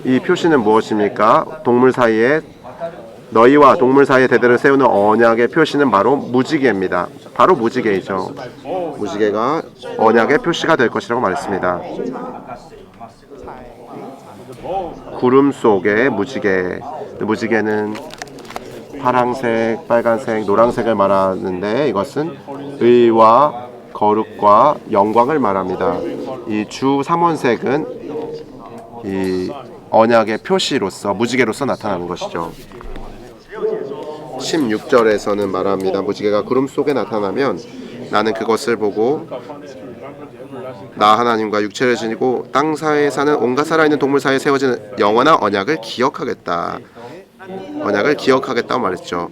이 표시는 무엇입니까? 동물 사이에 너희와 동물 사이에 대대로 세우는 언약의 표시는 바로 무지개입니다. 바로 무지개이죠. 무지개가 언약의 표시가 될 것이라고 말했습니다. 구름 속의 무지개. 무지개는 파랑색, 빨간색, 노란색을 말하는데 이것은 의와 거룩과 영광을 말합니다. 이 주 3원색은 이 언약의 표시로서 무지개로서 나타나는 것이죠. 16절에서는 말합니다. 무지개가 구름 속에 나타나면 나는 그것을 보고 나 하나님과 육체를 지니고 땅 사이에 사는 온갖 살아있는 동물 사이에 세워진 영원한 언약을 기억하겠다. 언약을 기억하겠다고 말했죠.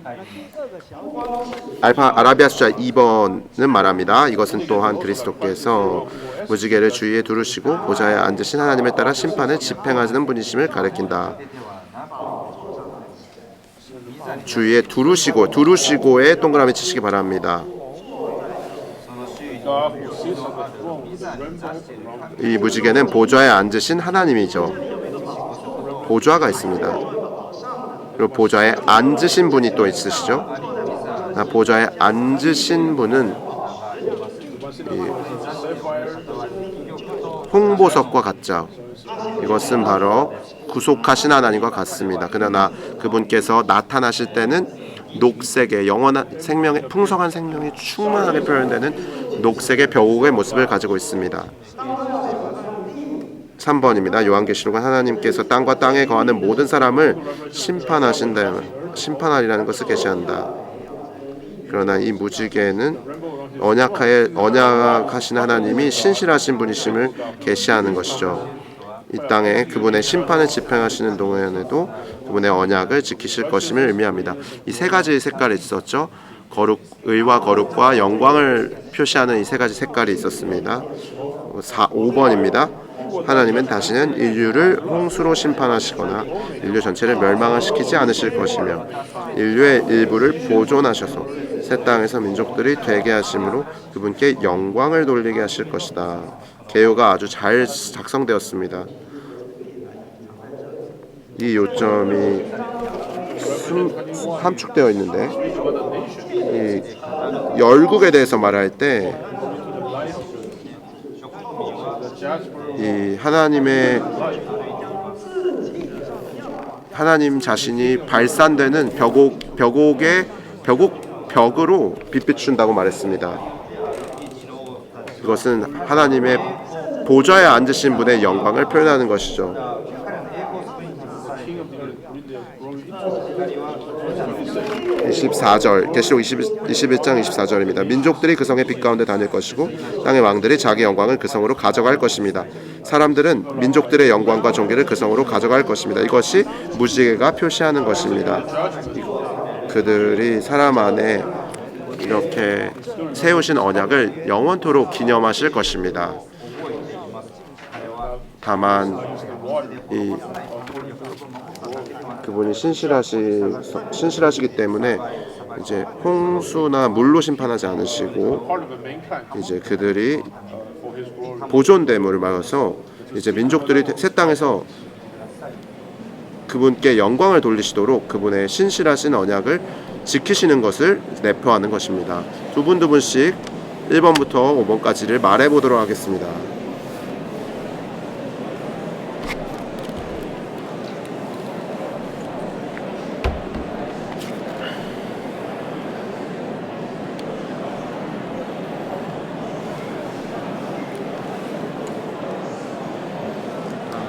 아라비아 숫자 2번은 말합니다. 이것은 또한 그리스도께서 무지개를 주위에 두르시고 보좌에 앉으신 하나님을 따라 심판을 집행하시는 분이심을 가리킨다. 주위에 두르시고에 동그라미 치시기 바랍니다. 이 무지개는 보좌에 앉으신 하나님이죠. 보좌가 있습니다. 그리고 보좌에 앉으신 분이 또 있으시죠. 보좌에 앉으신 분은 홍보석과 같죠. 이것은 바로 구속하신 하나님과 같습니다. 그러나 그분께서 나타나실 때는 녹색의 영원한 생명의 풍성한 생명이 충만하게 표현되는 녹색의 벽옥의 모습을 가지고 있습니다. 3번입니다. 요한계시록은 하나님께서 땅과 땅에 거하는 모든 사람을 심판하리라는 것을 계시한다. 그러나 이 무지개는 언약하신 하나님이 신실하신 분이심을 계시하는 것이죠. 이 땅에 그분의 심판을 집행하시는 동안에도 그분의 언약을 지키실 것임을 의미합니다. 이 세 가지 색깔이 있었죠. 의와 거룩과 영광을 표시하는 이 세 가지 색깔이 있었습니다. 5번입니다. 하나님은 다시는 인류를 홍수로 심판하시거나 인류 전체를 멸망을 시키지 않으실 것이며 인류의 일부를 보존하셔서 새 땅에서 민족들이 되게 하심으로 그분께 영광을 돌리게 하실 것이다. 개요가 아주 잘 작성되었습니다. 이 요점이 함축되어 있는데 이 열국에 대해서 말할 때 이 하나님 자신이 발산되는 벽으로 빛 비춘다고 말했습니다. 이것은 하나님의 보좌에 앉으신 분의 영광을 표현하는 것이죠. 24절 계시록 21장 24절입니다. 민족들이 그 성의 빛 가운데 다닐 것이고 땅의 왕들이 자기 영광을 그 성으로 가져갈 것입니다. 사람들은 민족들의 영광과 존귀를 그 성으로 가져갈 것입니다. 이것이 무지개가 표시하는 것입니다. 그들이 사람 안에 이렇게 세우신 언약을 영원토록 기념하실 것입니다. 다만 그분이 신실하시기 때문에 이제 홍수나 물로 심판하지 않으시고 이제 그들이 보존됨을 말해서 이제 민족들이 새 땅에서 그분께 영광을 돌리시도록 그분의 신실하신 언약을 지키시는 것을 내포하는 것입니다. 두 분씩 1번부터 5번까지를 말해보도록 하겠습니다.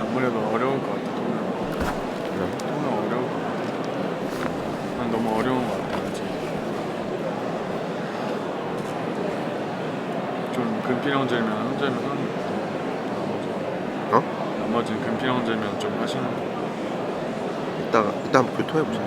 아무래도 어려울 것 같아. 통은 어려울 것 같아. 난 너무 어려운 것 같아. 그치? 좀 근필 형제면 하는 것 같아. 나머지는 근필 형제면 좀 하시는 것 같아. 이따 한번 교통해보자.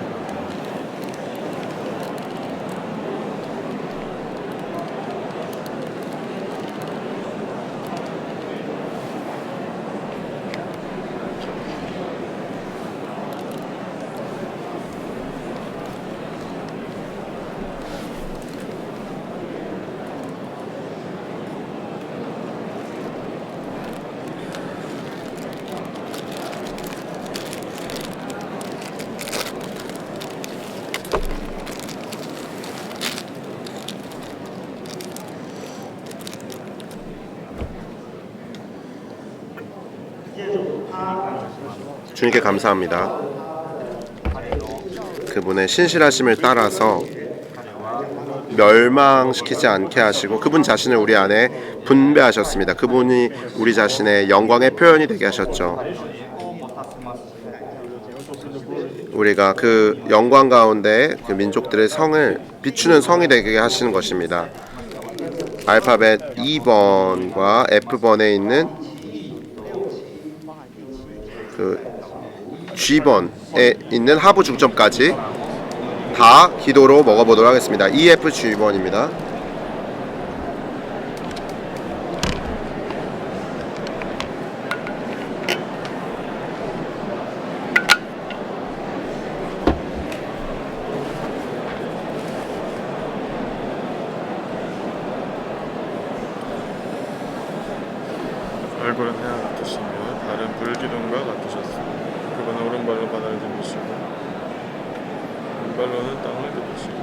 주님께 감사합니다. 그분의 신실하심을 따라서 멸망시키지 않게 하시고 그분 자신을 우리 안에 분배하셨습니다. 그분이 우리 자신의 영광의 표현이 되게 하셨죠. 우리가 그 영광 가운데 그 민족들의 성을 비추는 성이 되게 하시는 것입니다. 알파벳 E번과 F번에 있는 그 G번에 있는 하부 중점까지 다 기도로 먹어보도록 하겠습니다. EFG번입니다. 얼굴은 해와 같으시며 발은 불기둥과 같으셨습니다. 그분은 오른발로 바다를 디디시고 왼발로는 땅을 디디시고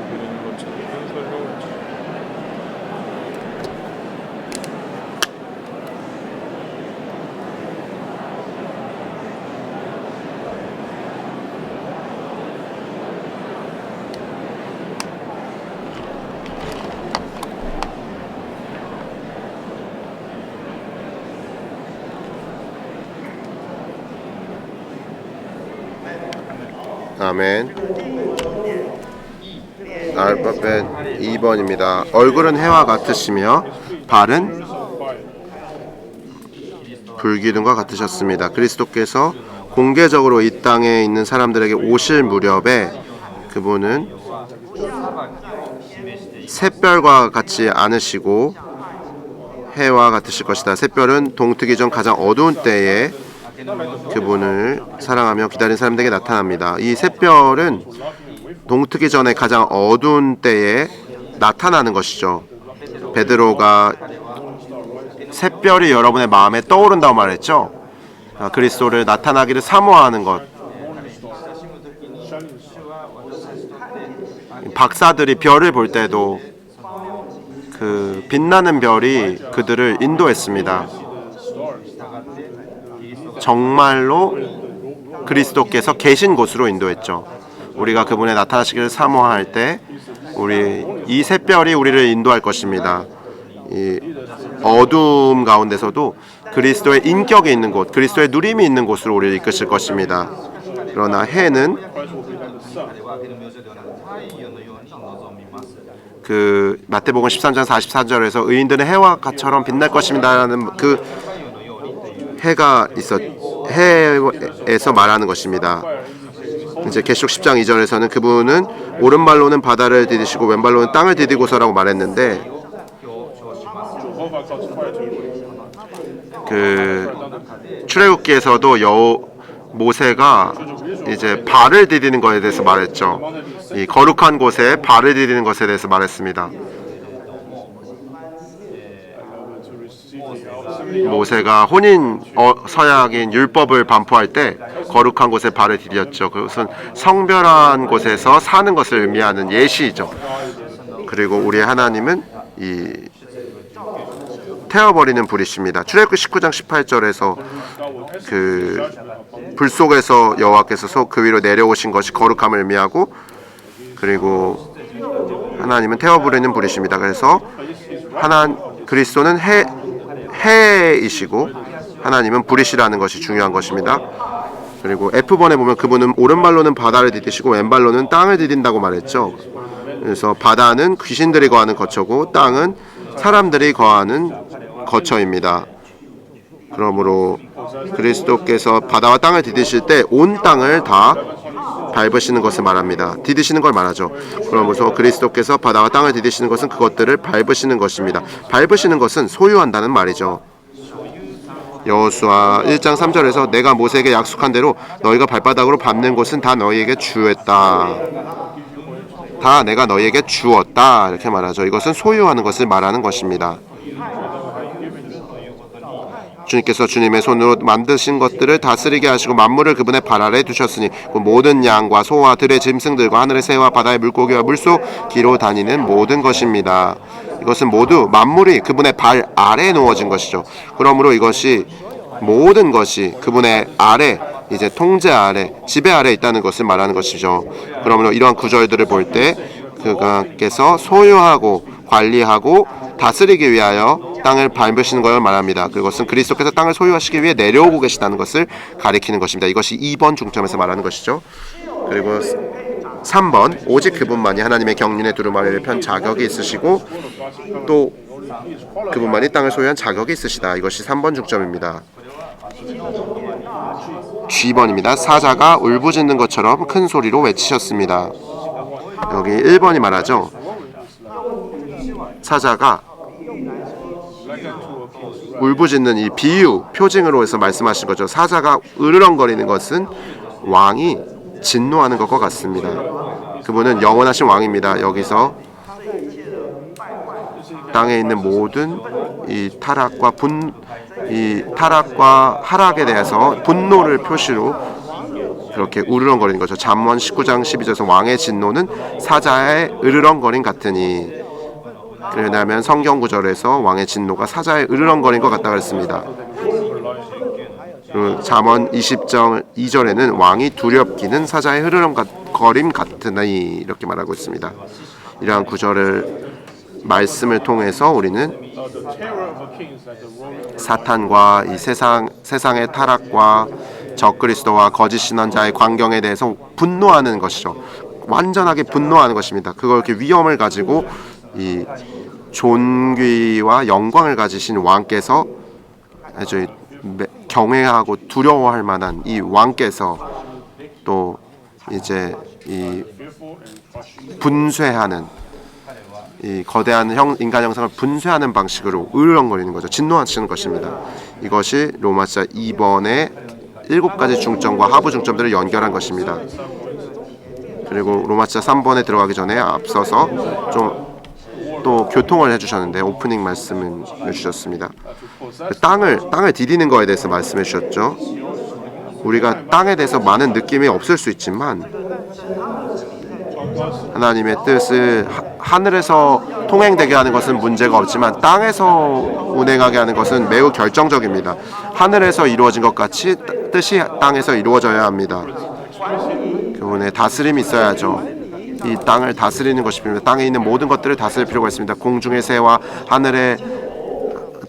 그리는 것처럼 큰 소리로 외치시고 아멘. 알파벳 2번입니다. 얼굴은 해와 같으시며 발은 불기둥과 같으셨습니다. 그리스도께서 공개적으로 이 땅에 있는 사람들에게 오실 무렵에 그분은 샛별과 같지 않으시고 해와 같으실 것이다. 샛별은 동트기 전 가장 어두운 때에 그분을 사랑하며 기다린 사람들에게 나타납니다. 이 샛별은 동트기 전에 가장 어두운 때에 나타나는 것이죠. 베드로가 샛별이 여러분의 마음에 떠오른다고 말했죠. 그리스도를 나타나기를 사모하는 것. 박사들이 별을 볼 때도 그 빛나는 별이 그들을 인도했습니다. 정말로 그리스도께서 계신 곳으로 인도했죠. 우리가 그분의 나타나시기를 사모할 때 이 샛별이 우리를 인도할 것입니다. 이 어둠 가운데서도 그리스도의 인격이 있는 곳, 그리스도의 누림이 있는 곳으로 우리를 이끄실 것입니다. 그러나 해는 그 마태복음 13장 44절에서 의인들은 해와 같처럼 빛날 것입니다라는 그 해가 해에서 말하는 것입니다. 이제 계시록 10장 2절에서는 그분은 오른발로는 바다를 디디시고 왼발로는 땅을 디디고서라고 말했는데 그 출애굽기에서도 모세가 이제 발을 디디는 것에 대해서 말했죠. 이 거룩한 곳에 발을 디디는 것에 대해서 말했습니다. 모세가 혼인 서약인 율법을 반포할 때 거룩한 곳에 발을 디뎠죠. 그것은 성별한 곳에서 사는 것을 의미하는 예시이죠. 그리고 우리 하나님은 이 태워버리는 불이십니다. 출애굽기 19장 18절에서 그 불 속에서 여호와께서 그 위로 내려오신 것이 거룩함을 의미하고, 그리고 하나님은 태워버리는 불이십니다. 그래서 그리스도는 해이시고 하나님은 불이시라는 것이 중요한 것입니다. 그리고 F번에 보면 그분은 오른발로는 바다를 디디시고 왼발로는 땅을 디딘다고 말했죠. 그래서 바다는 귀신들이 거하는 거처고 땅은 사람들이 거하는 거처입니다. 그러므로 그리스도께서 바다와 땅을 디디실 때 온 땅을 다 밟으시는 것을 말합니다. 디디시는 걸 말하죠. 그러면서 그리스도께서 바다와 땅을 디디시는 것은 그것들을 밟으시는 것입니다. 밟으시는 것은 소유한다는 말이죠. 여호수아 1장 3절에서 내가 모세에게 약속한 대로 너희가 발바닥으로 밟는 곳은 다 너희에게 주었다. 다 내가 너희에게 주었다. 이렇게 말하죠. 이것은 소유하는 것을 말하는 것입니다. 주님께서 주님의 손으로 만드신 것들을 다스리게 하시고 만물을 그분의 발 아래에 두셨으니 그 모든 양과 소와 들의 짐승들과 하늘의 새와 바다의 물고기와 물속 기로 다니는 모든 것입니다. 이것은 모두 만물이 그분의 발 아래에 놓아진 것이죠. 그러므로 이것이 모든 것이 그분의 아래, 이제 통제 아래, 지배 아래 있다는 것을 말하는 것이죠. 그러므로 이러한 구절들을 볼 때 그분께서 소유하고 관리하고 다스리기 위하여 땅을 밟으시는 것을 말합니다. 그것은 그리스도께서 땅을 소유하시기 위해 내려오고 계시다는 것을 가리키는 것입니다. 이것이 2번 중점에서 말하는 것이죠. 그리고 3번 오직 그분만이 하나님의 경륜의 두루마리를 편 자격이 있으시고 또 그분만이 땅을 소유한 자격이 있으시다. 이것이 3번 중점입니다. G번입니다. 사자가 울부짖는 것처럼 큰 소리로 외치셨습니다. 여기 1번이 말하죠. 사자가 울부짖는 이 비유, 표징으로 해서 말씀하신 거죠. 사자가 으르렁거리는 것은 왕이 진노하는 것과 같습니다. 그분은 영원하신 왕입니다. 여기서 땅에 있는 모든 이 타락과 하락에 대해서 분노를 표시로 그렇게 으르렁거리는 거죠. 잠언 19장 12절에서 왕의 진노는 사자의 으르렁거림 같으니, 왜냐하면 성경 구절에서 왕의 진노가 사자의 으르렁거린 것 같다 그랬습니다. 잠언 20장 2절에는 왕이 두렵기는 사자의 흐르렁거림 같으니 이렇게 말하고 있습니다. 이러한 구절을 말씀을 통해서 우리는 사탄과 이 세상의 타락과 적그리스도와 거짓 신앙자의 광경에 대해서 분노하는 것이죠. 완전하게 분노하는 것입니다. 그걸 이렇게 위험을 가지고 이 존귀와 영광을 가지신 왕께서 아주 경외하고 두려워할 만한 이 왕께서 또 이제 이 분쇄하는 이 거대한 인간 형상을 분쇄하는 방식으로 으르렁거리는 거죠. 진노하시는 것입니다. 이것이 로마서 2번의 7가지 중점과 하부 중점들을 연결한 것입니다. 그리고 로마서 3번에 들어가기 전에 앞서서 좀 또 교통을 해주셨는데 오프닝 말씀을 해주셨습니다. 땅을 디디는 거에 대해서 말씀해 주셨죠. 우리가 땅에 대해서 많은 느낌이 없을 수 있지만 하나님의 뜻을 하늘에서 통행되게 하는 것은 문제가 없지만 땅에서 운행하게 하는 것은 매우 결정적입니다. 하늘에서 이루어진 것 같이 뜻이 땅에서 이루어져야 합니다. 그분의 다스림이 있어야죠. 이 땅을 다스리는 것이 필요합니다. 땅에 있는 모든 것들을 다스릴 필요가 있습니다. 공중의 새와 하늘의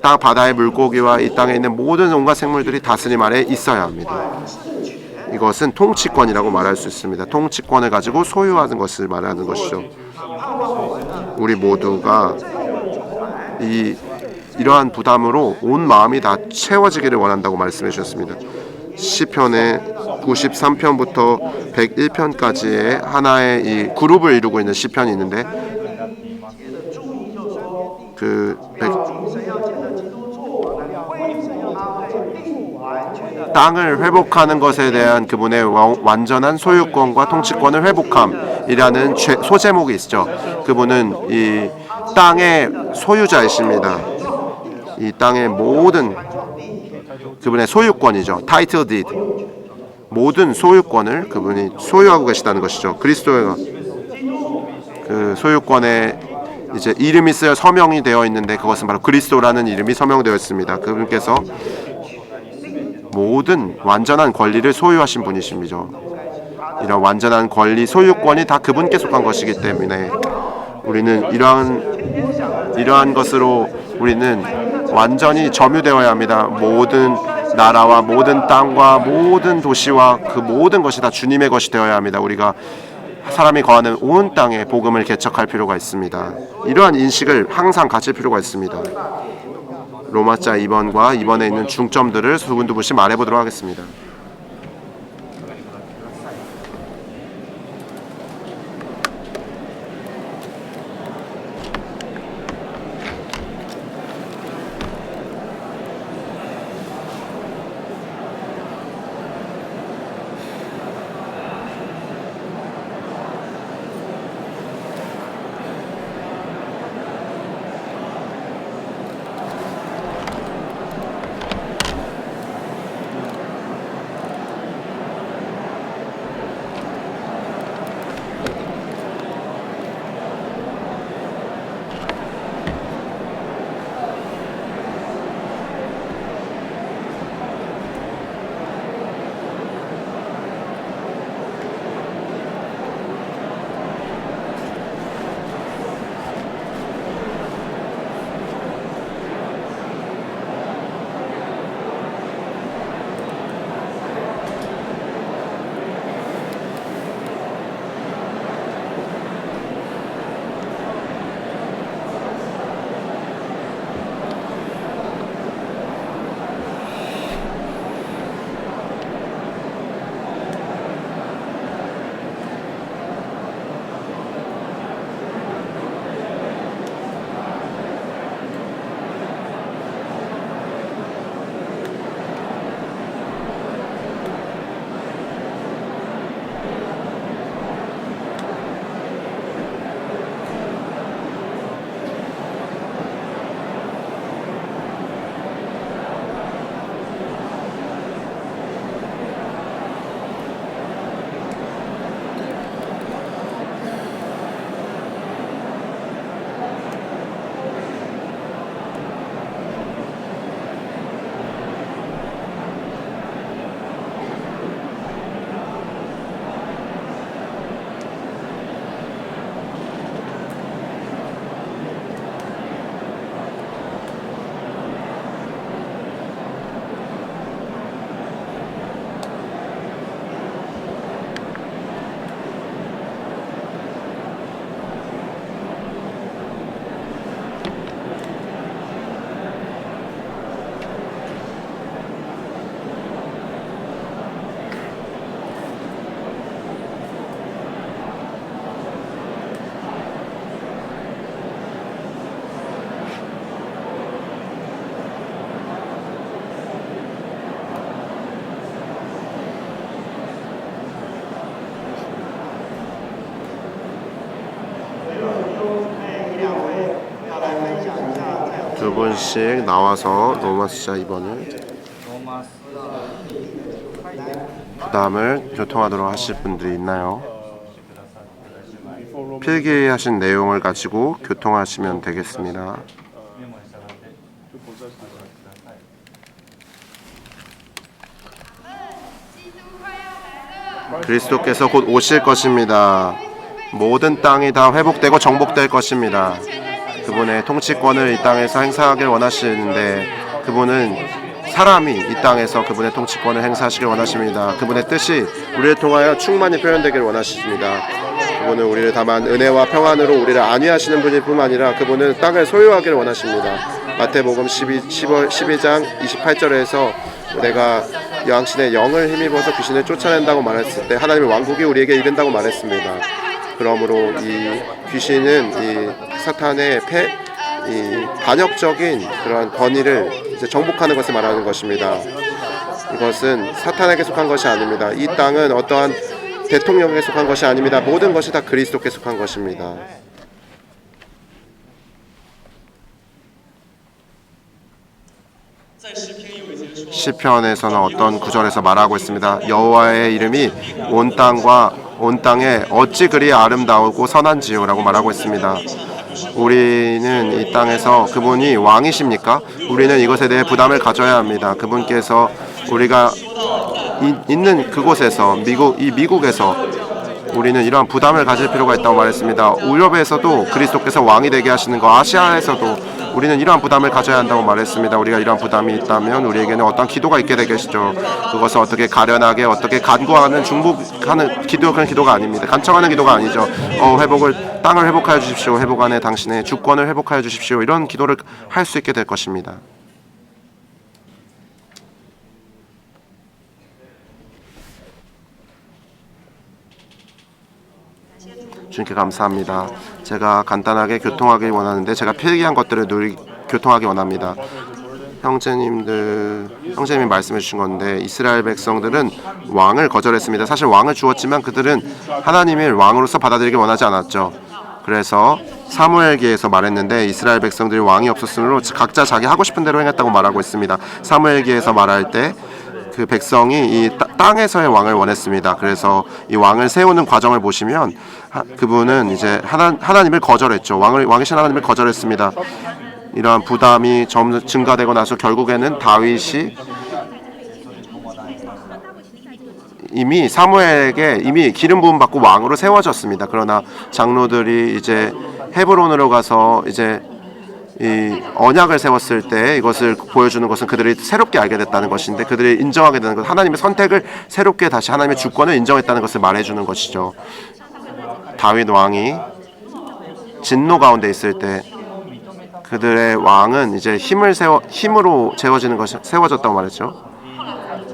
땅 바다의 물고기와 이 땅에 있는 모든 온갖 생물들이 다스림 아래 있어야 합니다. 이것은 통치권이라고 말할 수 있습니다. 통치권을 가지고 소유하는 것을 말하는 것이죠. 우리 모두가 이러한 부담으로 온 마음이 다 채워지기를 원한다고 말씀해 주셨습니다. 시편의 93편부터 101편까지의 하나의 이 그룹을 이루고 있는 시편이 있는데 땅을 회복하는 것에 대한 그분의 완전한 소유권과 통치권을 회복함이라는 소제목이 있죠. 그분은 이 땅의 소유자이십니다. 이 땅의 모든 그분의 소유권이죠. 타이틀 디드, 모든 소유권을 그분이 소유하고 계시다는 것이죠. 그리스도가 그 소유권에 이제 이름이 쓰여 서명이 되어 있는데 그것은 바로 그리스도라는 이름이 서명되어 있습니다. 그분께서 모든 완전한 권리를 소유하신 분이십니다. 이런 완전한 권리, 소유권이 다 그분께 속한 것이기 때문에 우리는 이러한 것으로 우리는 완전히 점유되어야 합니다. 모든 나라와 모든 땅과 모든 도시와 그 모든 것이 다 주님의 것이 되어야 합니다. 우리가 사람이 거하는 온 땅에 복음을 개척할 필요가 있습니다. 이러한 인식을 항상 가질 필요가 있습니다. 로마자 2번과 2번에 있는 중점들을 두분씩 말해보도록 하겠습니다. 두 분씩 나와서 로마 숫자 2번을 부담을 교통하도록 하실 분들이 있나요? 필기하신 내용을 가지고 교통하시면 되겠습니다. 그리스도께서 곧 오실 것입니다. 모든 땅이 다 회복되고 정복될 것입니다. 그분의 통치권을 이 땅에서 행사하길 원하시는데 그분은 사람이 이 땅에서 그분의 통치권을 행사하시길 원하십니다. 그분의 뜻이 우리를 통하여 충만히 표현되길 원하십니다. 그분은 우리를 다만 은혜와 평안으로 우리를 안위하시는 분일 뿐만 아니라 그분은 땅을 소유하기를 원하십니다. 마태복음 12장 28절에서 내가 양신의 영을 힘입어서 귀신을 쫓아낸다고 말했을 때 하나님의 왕국이 우리에게 이른다고 말했습니다. 그러므로 이 귀신은 이 사탄의 이 반역적인 그러한 권위를 이제 정복하는 것을 말하는 것입니다. 이것은 사탄에게 속한 것이 아닙니다. 이 땅은 어떠한 대통령에게 속한 것이 아닙니다. 모든 것이 다 그리스도께 속한 것입니다. 시편에서는 어떤 구절에서 말하고 있습니다. 여호와의 이름이 온 땅에 어찌 그리 아름다우고 선한지요라고 말하고 있습니다. 우리는 이 땅에서 그분이 왕이십니까? 우리는 이것에 대해 부담을 가져야 합니다. 그분께서 우리가 있는 그곳에서 미국에서 우리는 이러한 부담을 가질 필요가 있다고 말했습니다. 유럽에서도 그리스도께서 왕이 되게 하시는 것, 아시아에서도 우리는 이러한 부담을 가져야 한다고 말했습니다. 우리가 이러한 부담이 있다면 우리에게는 어떤 기도가 있게 되겠죠. 그것을 어떻게 가련하게 어떻게 간구하는 중복하는 기도, 그런 기도가 아닙니다. 간청하는 기도가 아니죠. 땅을 회복하여 주십시오. 회복 안에 당신의 주권을 회복하여 주십시오. 이런 기도를 할 수 있게 될 것입니다. 주님께 감사합니다. 제가 간단하게 교통하길 원하는데 제가 필기한 것들을 교통하기 원합니다. 형제님이 말씀해 주신 건데 이스라엘 백성들은 왕을 거절했습니다. 사실 왕을 주었지만 그들은 하나님을 왕으로서 받아들이기 원하지 않았죠. 그래서 사무엘기에서 말했는데 이스라엘 백성들이 왕이 없었으므로 각자 자기 하고 싶은 대로 행했다고 말하고 있습니다. 사무엘기에서 말할 때 그 백성이 이 땅에서의 왕을 원했습니다. 그래서 이 왕을 세우는 과정을 보시면 그분은 이제 하나님을 거절했죠. 왕이신 하나님을 거절했습니다. 이러한 부담이 점점 증가되고 나서 결국에는 다윗이 이미 사무엘에게 이미 기름 부음 받고 왕으로 세워졌습니다. 그러나 장로들이 이제 헤브론으로 가서 이제 이 언약을 세웠을 때 이것을 보여주는 것은 그들이 새롭게 알게 됐다는 것인데 그들이 인정하게 되는 것, 하나님의 선택을 새롭게 다시 하나님의 주권을 인정했다는 것을 말해주는 것이죠. 다윗 왕이 진노 가운데 있을 때 그들의 왕은 이제 힘으로 세워졌다고 말했죠.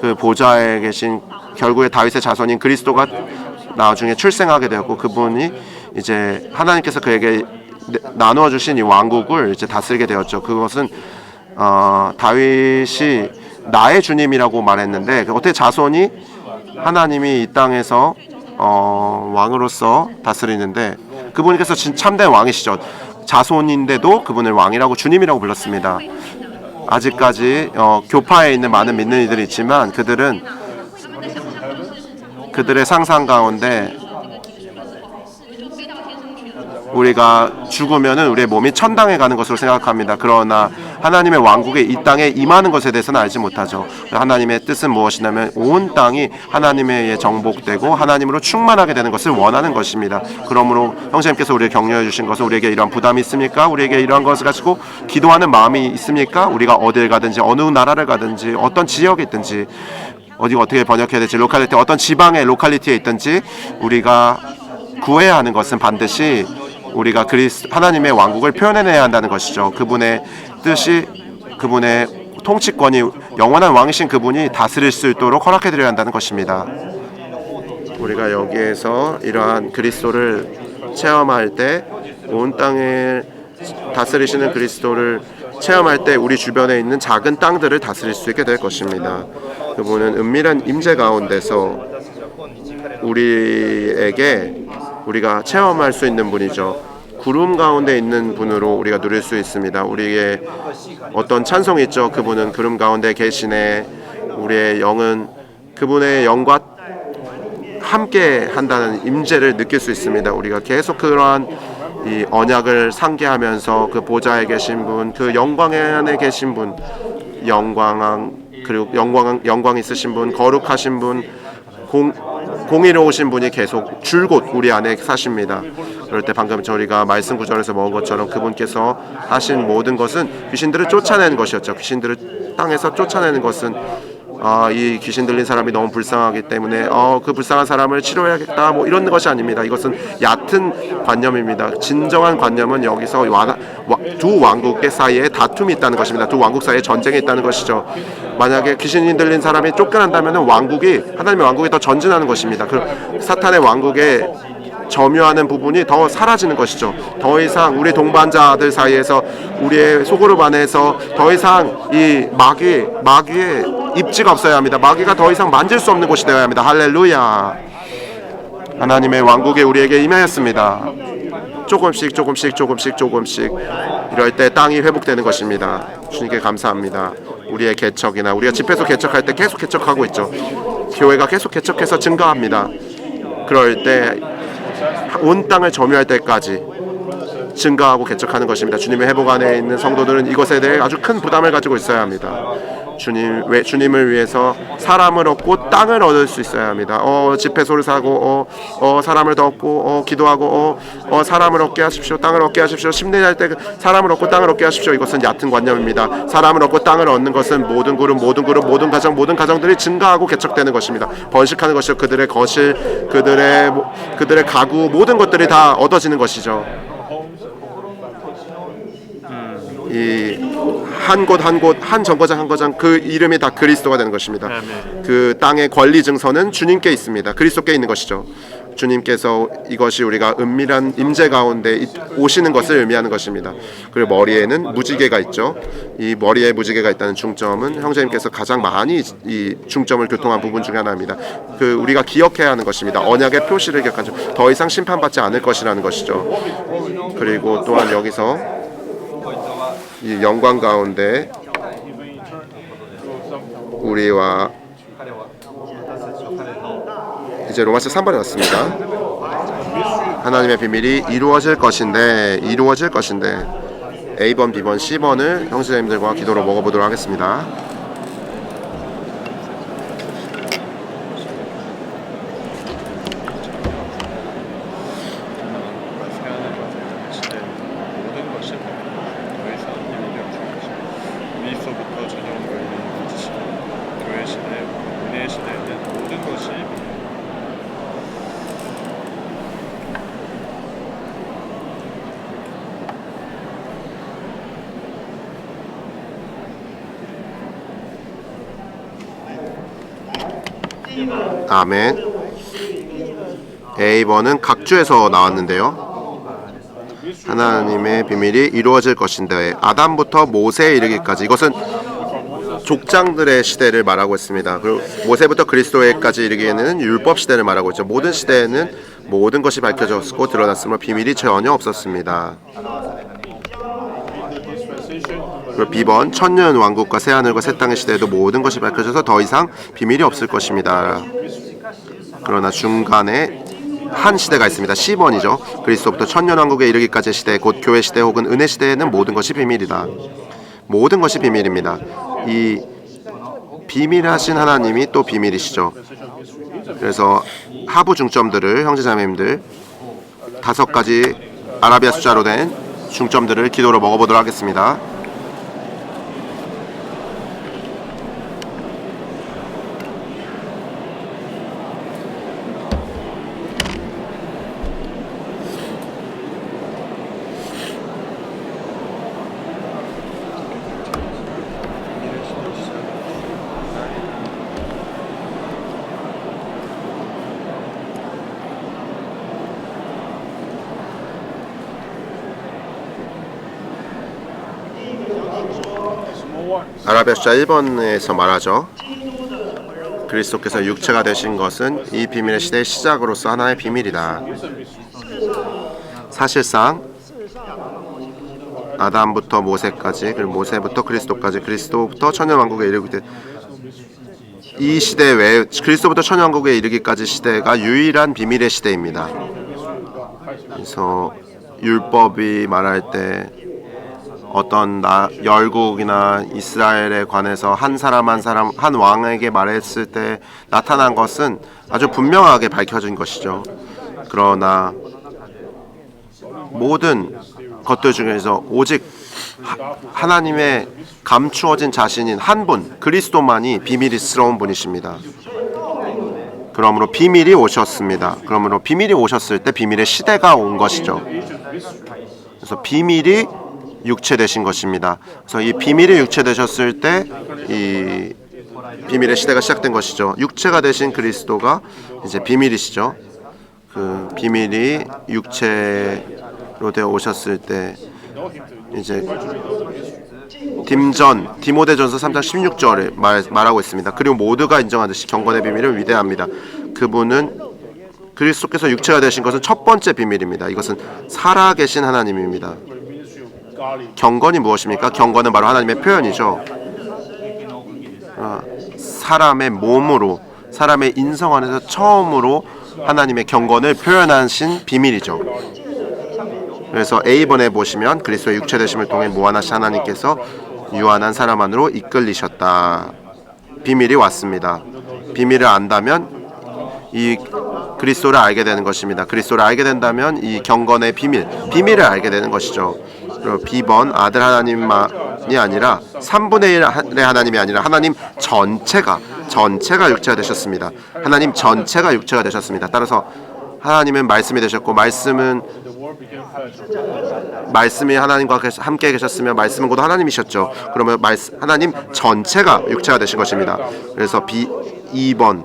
그 보좌에 계신 결국에 다윗의 자손인 그리스도가 나중에 출생하게 되었고 그분이 이제 하나님께서 그에게 나누어 주신 이 왕국을 이제 다스리게 되었죠. 그것은 다윗이 나의 주님이라고 말했는데 어떻게 자손이 하나님이 이 땅에서 왕으로서 다스리는데 그분께서 참된 왕이시죠. 자손인데도 그분을 왕이라고 주님이라고 불렀습니다. 아직까지 교파에 있는 많은 믿는 이들이 있지만 그들의 상상 가운데 우리가 죽으면은 우리의 몸이 천당에 가는 것으로 생각합니다. 그러나 하나님의 왕국이 이 땅에 임하는 것에 대해서는 알지 못하죠. 하나님의 뜻은 무엇이냐면 온 땅이 하나님에 의해 정복되고 하나님으로 충만하게 되는 것을 원하는 것입니다. 그러므로 형제님께서 우리를 격려해 주신 것은 우리에게 이러한 부담이 있습니까? 우리에게 이러한 것을 가지고 기도하는 마음이 있습니까? 우리가 어딜 가든지 어느 나라를 가든지 어떤 지역에 있든지 어떻게 번역해야 될지 로컬리티 어떤 지방의 로컬리티에 있든지 우리가 구해야 하는 것은 반드시 우리가 하나님의 왕국을 표현해내야 한다는 것이죠. 그분의 뜻이 그분의 통치권이 영원한 왕이신 그분이 다스릴 수 있도록 허락해드려야 한다는 것입니다. 우리가 여기에서 이러한 그리스도를 체험할 때 온 땅을 다스리시는 그리스도를 체험할 때 우리 주변에 있는 작은 땅들을 다스릴 수 있게 될 것입니다. 그분은 은밀한 임재 가운데서 우리가 체험할 수 있는 분이죠. 구름 가운데 있는 분으로 우리가 누릴 수 있습니다. 우리의 어떤 찬송이 있죠. 그분은 구름 가운데 계시네. 우리의 영은 그분의 영과 함께 한다는 임재를 느낄 수 있습니다. 우리가 계속 그러한 이 언약을 상기하면서 그 보좌에 계신 분, 그 영광 안에 계신 분, 그리고 영광 있으신 분, 거룩하신 분, 공의로우신 분이 계속 줄곧 우리 안에 사십니다. 그럴 때 방금 저희가 말씀 구절에서 먹은 것처럼 그분께서 하신 모든 것은 귀신들을 쫓아내는 것이었죠. 귀신들을 땅에서 쫓아내는 것은 이 귀신 들린 사람이 너무 불쌍하기 때문에 그 불쌍한 사람을 치료해야겠다 뭐 이런 것이 아닙니다. 이것은 얕은 관념입니다. 진정한 관념은 여기서 두 왕국의 사이에 다툼이 있다는 것입니다. 두 왕국 사이에 전쟁이 있다는 것이죠. 만약에 귀신이 들린 사람이 쫓겨난다면 하나님의 왕국이 더 전진하는 것입니다. 그 사탄의 왕국에 점유하는 부분이 더 사라지는 것이죠. 더 이상 우리 동반자들 사이에서 우리의 소그룹 안에서 더 이상 이 마귀의 입지가 없어야 합니다. 마귀가 더 이상 만질 수 없는 곳이 되어야 합니다. 할렐루야. 하나님의 왕국이 우리에게 임하였습니다. 조금씩 이럴 때 땅이 회복되는 것입니다. 주님께 감사합니다. 우리의 개척이나 우리가 집회소 개척할 때 계속 개척하고 있죠. 교회가 계속 개척해서 증가합니다. 그럴 때 온 땅을 점유할 때까지 증가하고 개척하는 것입니다. 주님의 회복 안에 있는 성도들은 이것에 대해 아주 큰 부담을 가지고 있어야 합니다. 주님을 위해서 사람을 얻고 땅을 얻을 수 있어야 합니다. 집회소를 사고 사람을 더 얻고 기도하고 사람을 얻게 하십시오. 땅을 얻게 하십시오. 심리할 때 사람을 얻고 땅을 얻게 하십시오. 이것은 얕은 관념입니다. 사람을 얻고 땅을 얻는 것은 모든 그룹, 모든 가정들이 증가하고 개척되는 것입니다. 번식하는 것이죠. 그들의 거실, 그들의 가구 모든 것들이 다 얻어지는 것이죠. 이 한 곳 한 정거장 그 이름이 다 그리스도가 되는 것입니다. 그 땅의 권리 증서는 주님께 있습니다. 그리스도께 있는 것이죠. 주님께서 이것이 우리가 은밀한 임재 가운데 오시는 것을 의미하는 것입니다. 그리고 머리에는 무지개가 있죠. 이 머리에 무지개가 있다는 중점은 형제님께서 가장 많이 이 중점을 교통한 부분 중에 하나입니다. 그 우리가 기억해야 하는 것입니다. 언약의 표시를 기억한 점, 더 이상 심판받지 않을 것이라는 것이죠. 그리고 또한 여기서 이 영광 가운데 우리와 이제 로마서 3번에 왔습니다. 하나님의 비밀이 이루어질 것인데 A번, B번, C번을 형제님들과 기도로 먹어보도록 하겠습니다. 아멘. A번은 각주에서 나왔는데요. 하나님의 비밀이 이루어질 것인데 아담부터 모세에 이르기까지, 이것은 족장들의 시대를 말하고 있습니다. 그리고 모세부터 그리스도에까지 이르기에는 율법 시대를 말하고 있죠. 모든 시대에는 모든 것이 밝혀졌고 드러났으므로 비밀이 전혀 없었습니다. 그리고 B번, 천년 왕국과 새하늘과 새 땅의 시대에도 모든 것이 밝혀져서 더 이상 비밀이 없을 것입니다. 그러나 중간에 한 시대가 있습니다. C번이죠. 그리스도부터 천년 왕국에 이르기까지의 시대, 곧 교회 시대 혹은 은혜 시대에는 모든 것이 비밀이다. 모든 것이 비밀입니다. 이 비밀하신 하나님이 또 비밀이시죠. 그래서 하부 중점들을 형제자매님들 5가지 아라비아 숫자로 된 중점들을 기도로 먹어보도록 하겠습니다. 아라비아 숫자 1번에서 말하죠. 그리스도께서 육체가 되신 것은 이 비밀의 시대의 시작으로서 하나의 비밀이다. 사실상 아담부터 모세까지, 그리고 모세부터 그리스도까지, 그리스도부터 천년왕국에 이르기 때 이 시대 외에 그리스도부터 천년왕국에 이르기까지 시대가 유일한 비밀의 시대입니다. 그래서 율법이 말할 때 어떤 열국이나 이스라엘에 관해서 한 사람 한 왕에게 말했을 때 나타난 것은 아주 분명하게 밝혀진 것이죠. 그러나 모든 것들 중에서 오직 하나님의 감추어진 자신인 한 분, 그리스도만이 비밀스러운 분이십니다. 그러므로 비밀이 오셨습니다. 그러므로 비밀이 오셨을 때 비밀의 시대가 온 것이죠. 그래서 비밀이 육체되신 것입니다. 그래서 이 비밀이 육체되셨을 때 이 비밀의 시대가 시작된 것이죠. 육체가 되신 그리스도가 이제 비밀이시죠. 그 비밀이 육체로 되어 오셨을 때 이제 디모데전서 3장 16절에 말하고 있습니다. 그리고 모두가 인정하듯이 경건의 비밀은 위대합니다. 그분은 그리스도께서 육체가 되신 것은 첫 번째 비밀입니다. 이것은 살아계신 하나님입니다. 경건이 무엇입니까? 경건은 바로 하나님의 표현이죠. 사람의 몸으로, 사람의 인성 안에서 처음으로 하나님의 경건을 표현하신 비밀이죠. 그래서 A번에 보시면 그리스도의 육체 되심을 통해 무한하신 하나님께서 유한한 사람 안으로 이끌리셨다. 비밀이 왔습니다. 비밀을 안다면 이 그리스도를 알게 되는 것입니다. 그리스도를 알게 된다면 이 경건의 비밀을 알게 되는 것이죠. 그리고 B번 아들 하나님만이 아니라 3분의 1의 하나님이 아니라 하나님 전체가 육체가 되셨습니다. 하나님 전체가 육체가 되셨습니다. 따라서 하나님은 말씀이 되셨고 말씀이 하나님과 함께 계셨으며 말씀은 곧 하나님이셨죠. 그러면 하나님 전체가 육체가 되신 것입니다. 그래서 2번은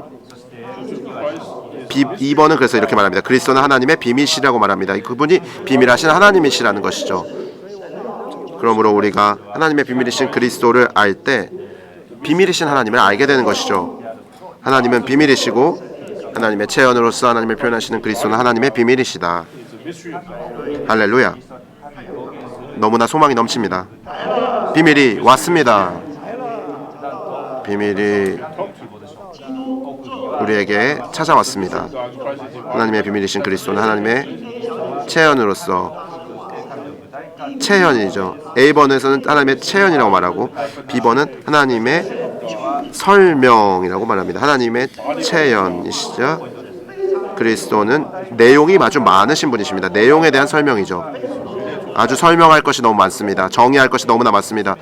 그래서 이렇게 말합니다. 그리스도는 하나님의 비밀이시라고 말합니다. 그분이 비밀하신 하나님이시라는 것이죠. 그러므로 우리가 하나님의 비밀이신 그리스도를 알 때 비밀이신 하나님을 알게 되는 것이죠. 하나님은 비밀이시고 하나님의 체현으로서 하나님을 표현하시는 그리스도는 하나님의 비밀이시다. 할렐루야. 너무나 소망이 넘칩니다. 비밀이 왔습니다. 비밀이 우리에게 찾아왔습니다. 하나님의 비밀이신 그리스도는 하나님의 체현으로서 체현이죠. A번에서는 하나님의 체현이라고 말하고 B번은 하나님의 설명이라고 말합니다. 하나님의 체현이시죠. 그리스도는 내용이 아주 많으신 분이십니다. 내용에 대한 설명이죠. 아주 설명할 것이 너무 많습니다. 정의할 것이 너무나 많습니다.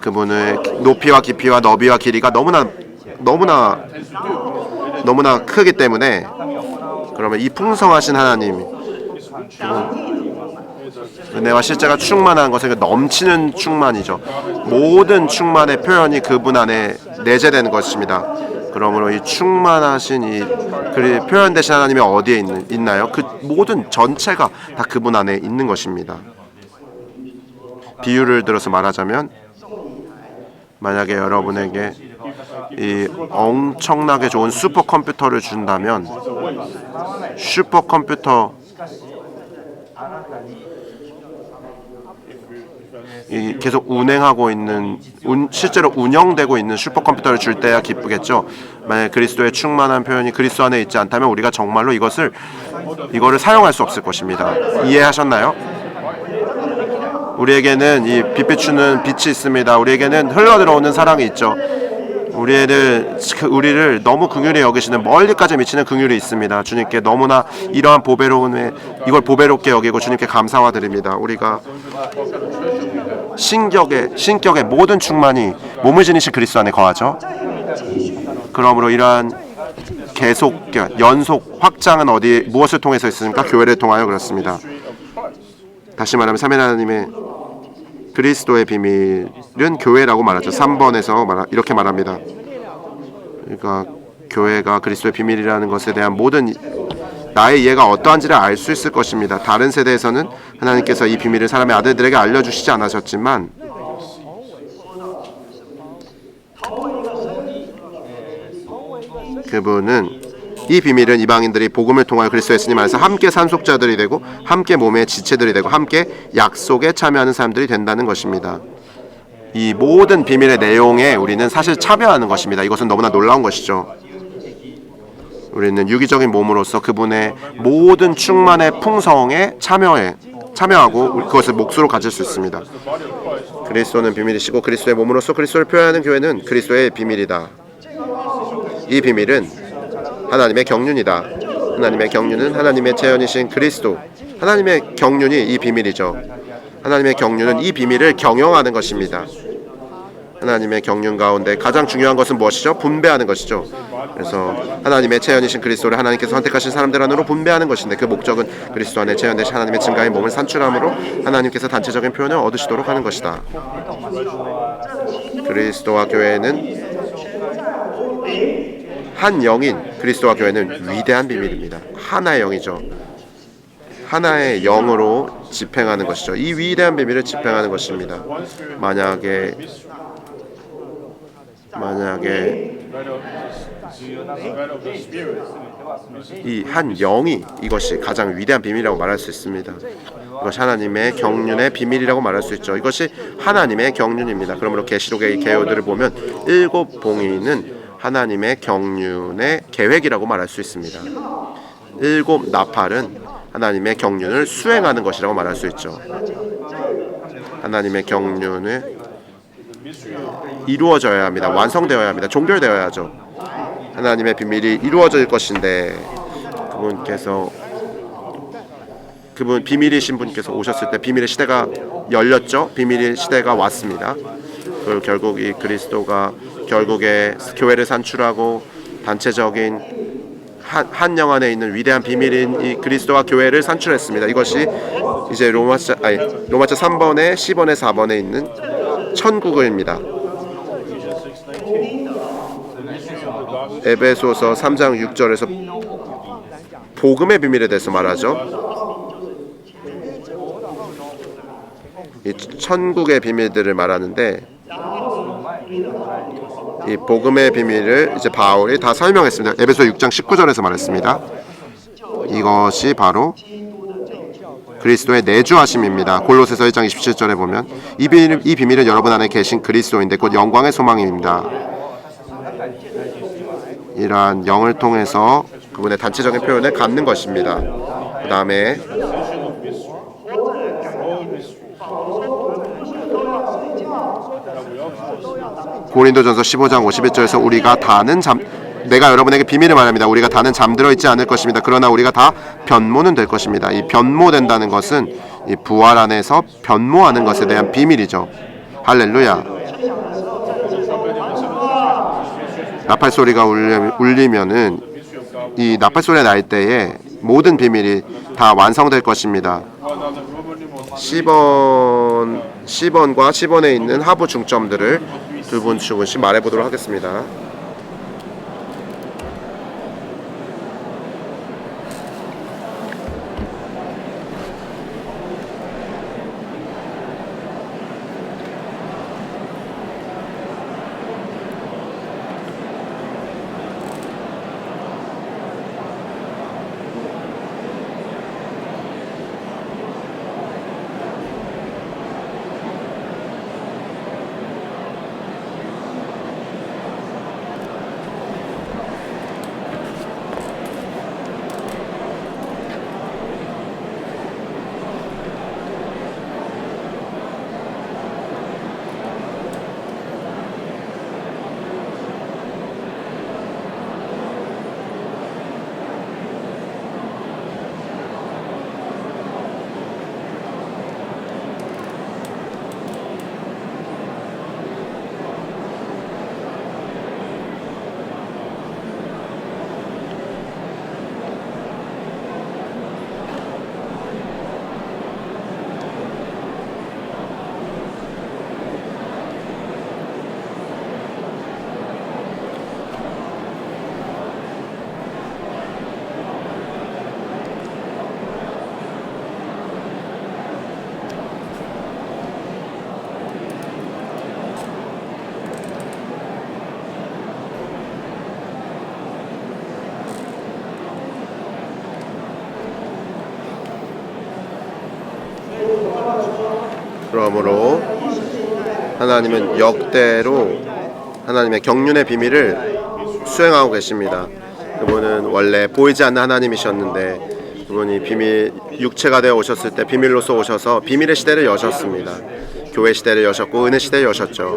그분의 높이와 깊이와 너비와 길이가 너무나 크기 때문에 그러면 이 풍성하신 하나님 은혜와 실제가 충만한 것은 넘치는 충만이죠. 모든 충만의 표현이 그분 안에 내재되는 것입니다. 그러므로 이 충만하신 이 표현되신 하나님이 어디에 있나요? 그 모든 전체가 다 그분 안에 있는 것입니다. 비유를 들어서 말하자면 만약에 여러분에게 이 엄청나게 좋은 슈퍼컴퓨터를 준다면 슈퍼컴퓨터 계속 운행하고 있는 실제로 운영되고 있는 슈퍼컴퓨터를 줄 때야 기쁘겠죠. 만약 그리스도의 충만한 표현이 그리스도 안에 있지 않다면 우리가 정말로 이거를 사용할 수 없을 것입니다. 이해하셨나요? 우리에게는 이 빛비추는 빛이 있습니다. 우리에게는 흘러들어오는 사랑이 있죠. 우리를 너무 긍휼히 여기시는 멀리까지 미치는 긍휼이 있습니다. 주님께 너무나 이러한 이걸 보배롭게 여기고 주님께 감사와 드립니다. 우리가 신격의 모든 충만이 몸을 지니신 그리스도 안에 거하죠. 그러므로 이러한 연속 확장은 무엇을 통해서 있습니까? 교회를 통하여 그렇습니다. 다시 말하면 삼위 하나님의 그리스도의 비밀은 교회라고 말하죠. 3번에서 이렇게 말합니다. 그러니까 교회가 그리스도의 비밀이라는 것에 대한 모든 나의 이해가 어떠한지를 알 수 있을 것입니다. 다른 세대에서는 하나님께서 이 비밀을 사람의 아들들에게 알려주시지 않으셨지만 그분은 이 비밀은 이방인들이 복음을 통하여 그리스도 예수님 안에서 함께 산속자들이 되고 함께 몸의 지체들이 되고 함께 약속에 참여하는 사람들이 된다는 것입니다. 이 모든 비밀의 내용에 우리는 사실 참여하는 것입니다. 이것은 너무나 놀라운 것이죠. 우리는 유기적인 몸으로서 그분의 모든 충만의 풍성에 참여하고 그것을 몫으로 가질 수 있습니다. 그리스도는 비밀이시고 그리스도의 몸으로서 그리스도를 표현하는 교회는 그리스도의 비밀이다. 이 비밀은 하나님의 경륜이다. 하나님의 경륜은 하나님의 재현이신 그리스도. 하나님의 경륜이 이 비밀이죠. 하나님의 경륜은 이 비밀을 경영하는 것입니다. 하나님의 경륜 가운데 가장 중요한 것은 무엇이죠? 분배하는 것이죠. 그래서 하나님의 체현이신 그리스도를 하나님께서 선택하신 사람들 안으로 분배하는 것인데 그 목적은 그리스도 안에 체현되신 하나님의 증가의 몸을 산출함으로 하나님께서 단체적인 표현을 얻으시도록 하는 것이다. 그리스도와 교회는 한 영인 그리스도와 교회는 위대한 비밀입니다. 하나의 영이죠. 하나의 영으로 집행하는 것이죠. 이 위대한 비밀을 집행하는 것입니다. 만약에 이 한 영이 이것이 가장 위대한 비밀이라고 말할 수 있습니다. 이것이 하나님의 경륜의 비밀이라고 말할 수 있죠. 이것이 하나님의 경륜입니다. 그러므로 계시록의 계요들을 보면 7 봉인은 하나님의 경륜의 계획이라고 말할 수 있습니다. 7 나팔은 하나님의 경륜을 수행하는 것이라고 말할 수 있죠. 하나님의 경륜을 이루어져야 합니다. 완성되어야 합니다. 종결되어야 하죠. 하나님의 비밀이 이루어질 것인데 그분 비밀이신 분께서 오셨을 때 비밀의 시대가 열렸죠. 비밀의 시대가 왔습니다. 그리고 결국 이 그리스도가 결국에 교회를 산출하고 단체적인 한 영 안에 있는 위대한 비밀인 이 그리스도와 교회를 산출했습니다. 이것이 이제 로마서 3번에 10번에 4번에 있는 천국을입니다. 에베소서 3장 6절에서 복음의 비밀에 대해서 말하죠. 이 천국의 비밀들을 말하는데 이 복음의 비밀을 이제 바울이 다 설명했습니다. 에베소 6장 19절에서 말했습니다. 이것이 바로 그리스도의 내주하심입니다. 골로새서 1장 27절에 보면 이 비밀은 여러분 안에 계신 그리스도인데 곧 영광의 소망입니다. 이러한 영을 통해서 그분의 단체적인 표현을 갖는 것입니다. 그 다음에 고린도전서 15장 51절에서 우리가 다는 내가 여러분에게 비밀을 말합니다. 우리가 다는 잠들어 있지 않을 것입니다. 그러나 우리가 다 변모는 될 것입니다. 이 변모된다는 것은 이 부활 안에서 변모하는 것에 대한 비밀이죠. 할렐루야. 나팔 소리가 울리면은 이 나팔 소리가 날 때에 모든 비밀이 다 완성될 것입니다. 10번과 10번에 있는 하부 중점들을 두 분 조금씩 말해보도록 하겠습니다. 그러므로 하나님은 역대로 하나님의 경륜의 비밀을 수행하고 계십니다. 그분은 원래 보이지 않는 하나님이셨는데 그분이 비밀 육체가 되어 오셨을 때 비밀로서 오셔서 비밀의 시대를 여셨습니다. 교회 시대를 여셨고 은혜 시대를 여셨죠.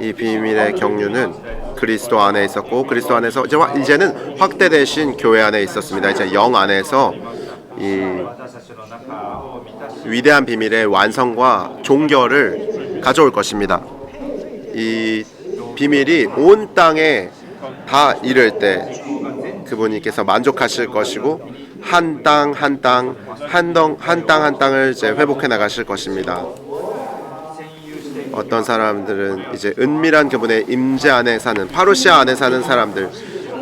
이 비밀의 경륜은 그리스도 안에 있었고 그리스도 안에서 이제는 확대되신 교회 안에 있었습니다. 이제 영 안에서 이 위대한 비밀의 완성과 종결을 가져올 것입니다. 이 비밀이 온 땅에 다 이를 때 그분께서 만족하실 것이고 한 땅 한 땅을 이제 회복해 나가실 것입니다. 어떤 사람들은 이제 은밀한 그분의 임재 안에 사는 파루시아 안에 사는 사람들,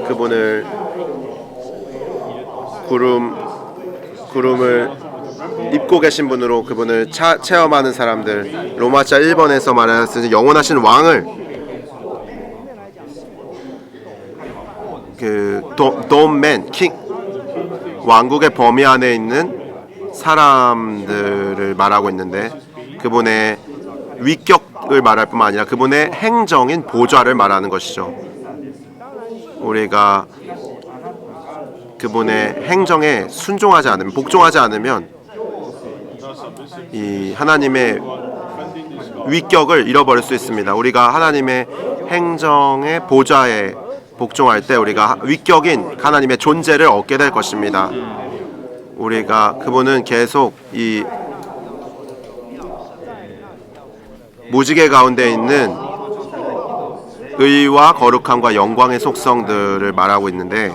그분을 구름을 입고 계신 분으로 그분을 체험하는 사람들, 로마자 1번에서 말하는 영원하신 왕을 그 돔맨 킹 왕국의 범위 안에 있는 사람들을 말하고 있는데 그분의 위격을 말할 뿐만 아니라 그분의 행정인 보좌를 말하는 것이죠. 우리가 그분의 행정에 순종하지 않으면, 복종하지 않으면 이 하나님의 위격을 잃어버릴 수 있습니다. 우리가 하나님의 행정의 보좌에 복종할 때 우리가 위격인 하나님의 존재를 얻게 될 것입니다. 우리가 그분은 계속 이 무지개 가운데 있는 의와 거룩함과 영광의 속성들을 말하고 있는데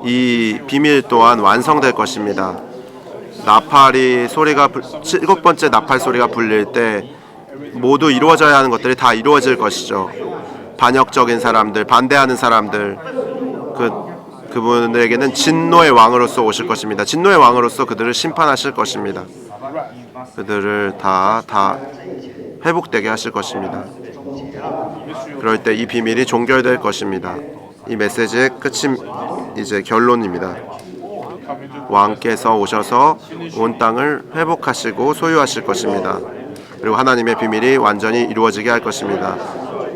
이 비밀 또한 완성될 것입니다. 나팔이 소리가 7번째 나팔 소리가 불릴 때 모두 이루어져야 하는 것들이 다 이루어질 것이죠. 반역적인 사람들, 반대하는 사람들, 그분들에게는 진노의 왕으로서 오실 것입니다. 진노의 왕으로서 그들을 심판하실 것입니다. 그들을 다 회복되게 하실 것입니다. 그럴 때 이 비밀이 종결될 것입니다. 이 메시지의 끝이 이제 결론입니다. 왕께서 오셔서 온 땅을 회복하시고 소유하실 것입니다. 그리고 하나님의 비밀이 완전히 이루어지게 할 것입니다.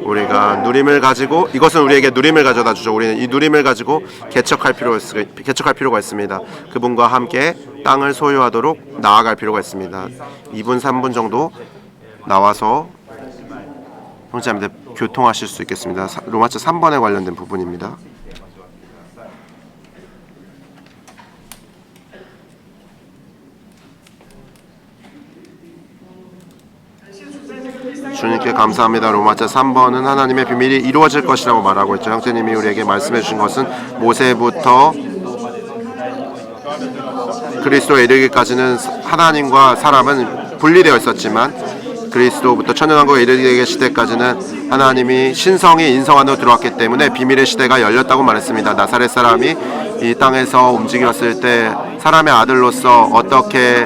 우리가 누림을 가지고, 이것은 우리에게 누림을 가져다 주죠. 우리는 이 누림을 가지고 개척할 필요가 있습니다. 그분과 함께 땅을 소유하도록 나아갈 필요가 있습니다. 2분 3분 정도 나와서 형제자매들 교통하실 수 있겠습니다. 로마서 3번에 관련된 부분입니다. 주님께 감사합니다. 로마서 3번은 하나님의 비밀이 이루어질 것이라고 말하고 있죠. 형제님이 우리에게 말씀해 주신 것은 모세부터 그리스도에 이르기까지는 하나님과 사람은 분리되어 있었지만 그리스도부터 천년왕국에 이르기 시대까지는 하나님이 신성이 인성 안으로 들어왔기 때문에 비밀의 시대가 열렸다고 말했습니다. 나사렛 사람이 이 땅에서 움직였을 때 사람의 아들로서 어떻게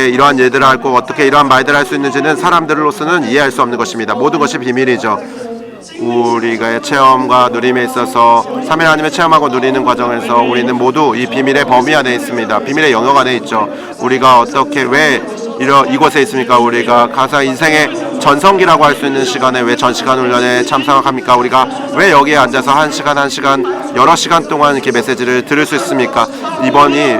이러한 일들을 하고 어떻게 이러한 말들을 할 수 있는지는 사람들로서는 이해할 수 없는 것입니다. 모든 것이 비밀이죠. 우리가 체험과 누림에 있어서 삼위 하나님의 체험하고 누리는 과정에서 우리는 모두 이 비밀의 범위 안에 있습니다. 비밀의 영역 안에 있죠. 우리가 어떻게 왜 이곳에 있습니까? 우리가 가사 인생의 전성기라고 할 수 있는 시간에 왜 전시간 훈련에 참석합니까? 우리가 왜 여기에 앉아서 한 시간 여러 시간 동안 이렇게 메시지를 들을 수 있습니까? 이번이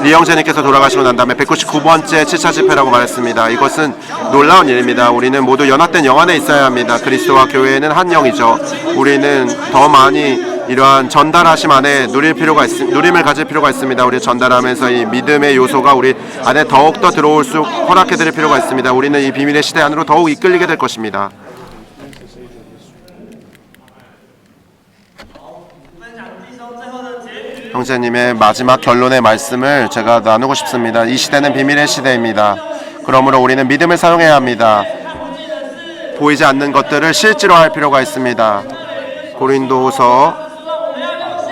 리영재님께서 돌아가시고 난 다음에 199번째 7차 집회라고 말했습니다. 이것은 놀라운 일입니다. 우리는 모두 연합된 영 안에 있어야 합니다. 그리스도와 교회는 한 영이죠. 우리는 더 많이 이러한 전달하심 안에 누림을 가질 필요가 있습니다. 우리 전달하면서 이 믿음의 요소가 우리 안에 더욱더 들어올 수 허락해 드릴 필요가 있습니다. 우리는 이 비밀의 시대 안으로 더욱 이끌리게 될 것입니다. 형제님의 마지막 결론의 말씀을 제가 나누고 싶습니다. 이 시대는 비밀의 시대입니다. 그러므로 우리는 믿음을 사용해야 합니다. 보이지 않는 것들을 실제로할 필요가 있습니다. 고린도후서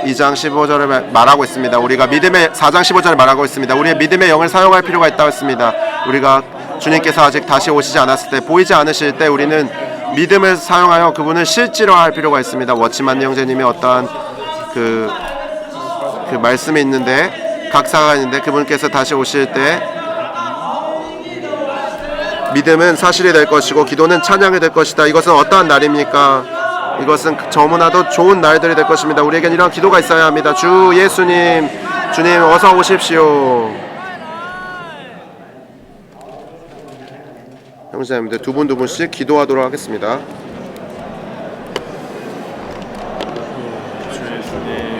2장 15절을 말하고 있습니다. 우리가 믿음의 4장 15절을 말하고 있습니다. 우리의 믿음의 영을 사용할 필요가 있다고 했습니다. 우리가 주님께서 아직 다시 오시지 않았을 때, 보이지 않으실 때 우리는 믿음을 사용하여 그분을 실제로할 필요가 있습니다. 워치만 형제님의 어떠한 그 말씀이 있는데 각사가 있는데 그분께서 다시 오실 때 믿음은 사실이 될 것이고 기도는 찬양이 될 것이다. 이것은 어떠한 날입니까? 이것은 너무나도 좋은 날들이 될 것입니다. 우리에겐 이런 기도가 있어야 합니다. 주 예수님, 주님 어서 오십시오. 형제자매들 두 분씩 기도하도록 하겠습니다. 주 예수님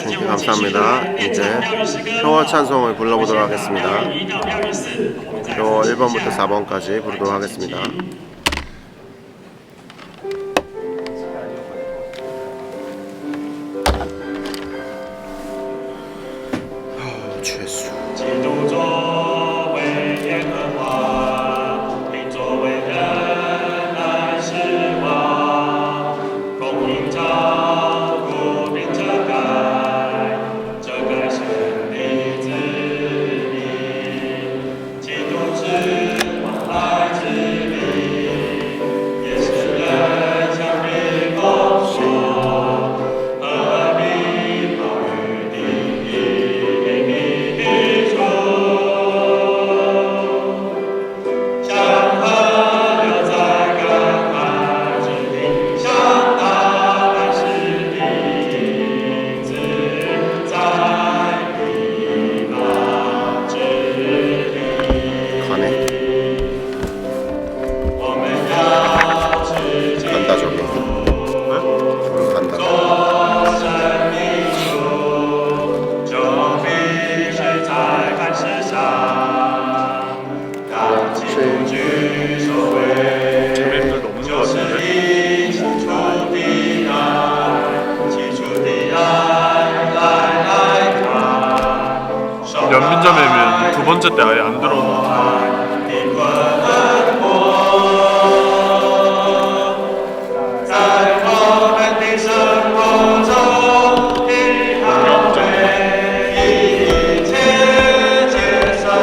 주님께 감사합니다. 이제 표어 찬송을 불러보도록 하겠습니다. 표어 1번부터 4번까지 부르도록 하겠습니다. 주 예수. 基督作为耶和华，并作为人来施王，供应照顾并遮盖，遮盖神的子民。基督之往来之名，也是人相比共说，和平保与定义。 연민자매면 두 번째 때 아예 안 들어.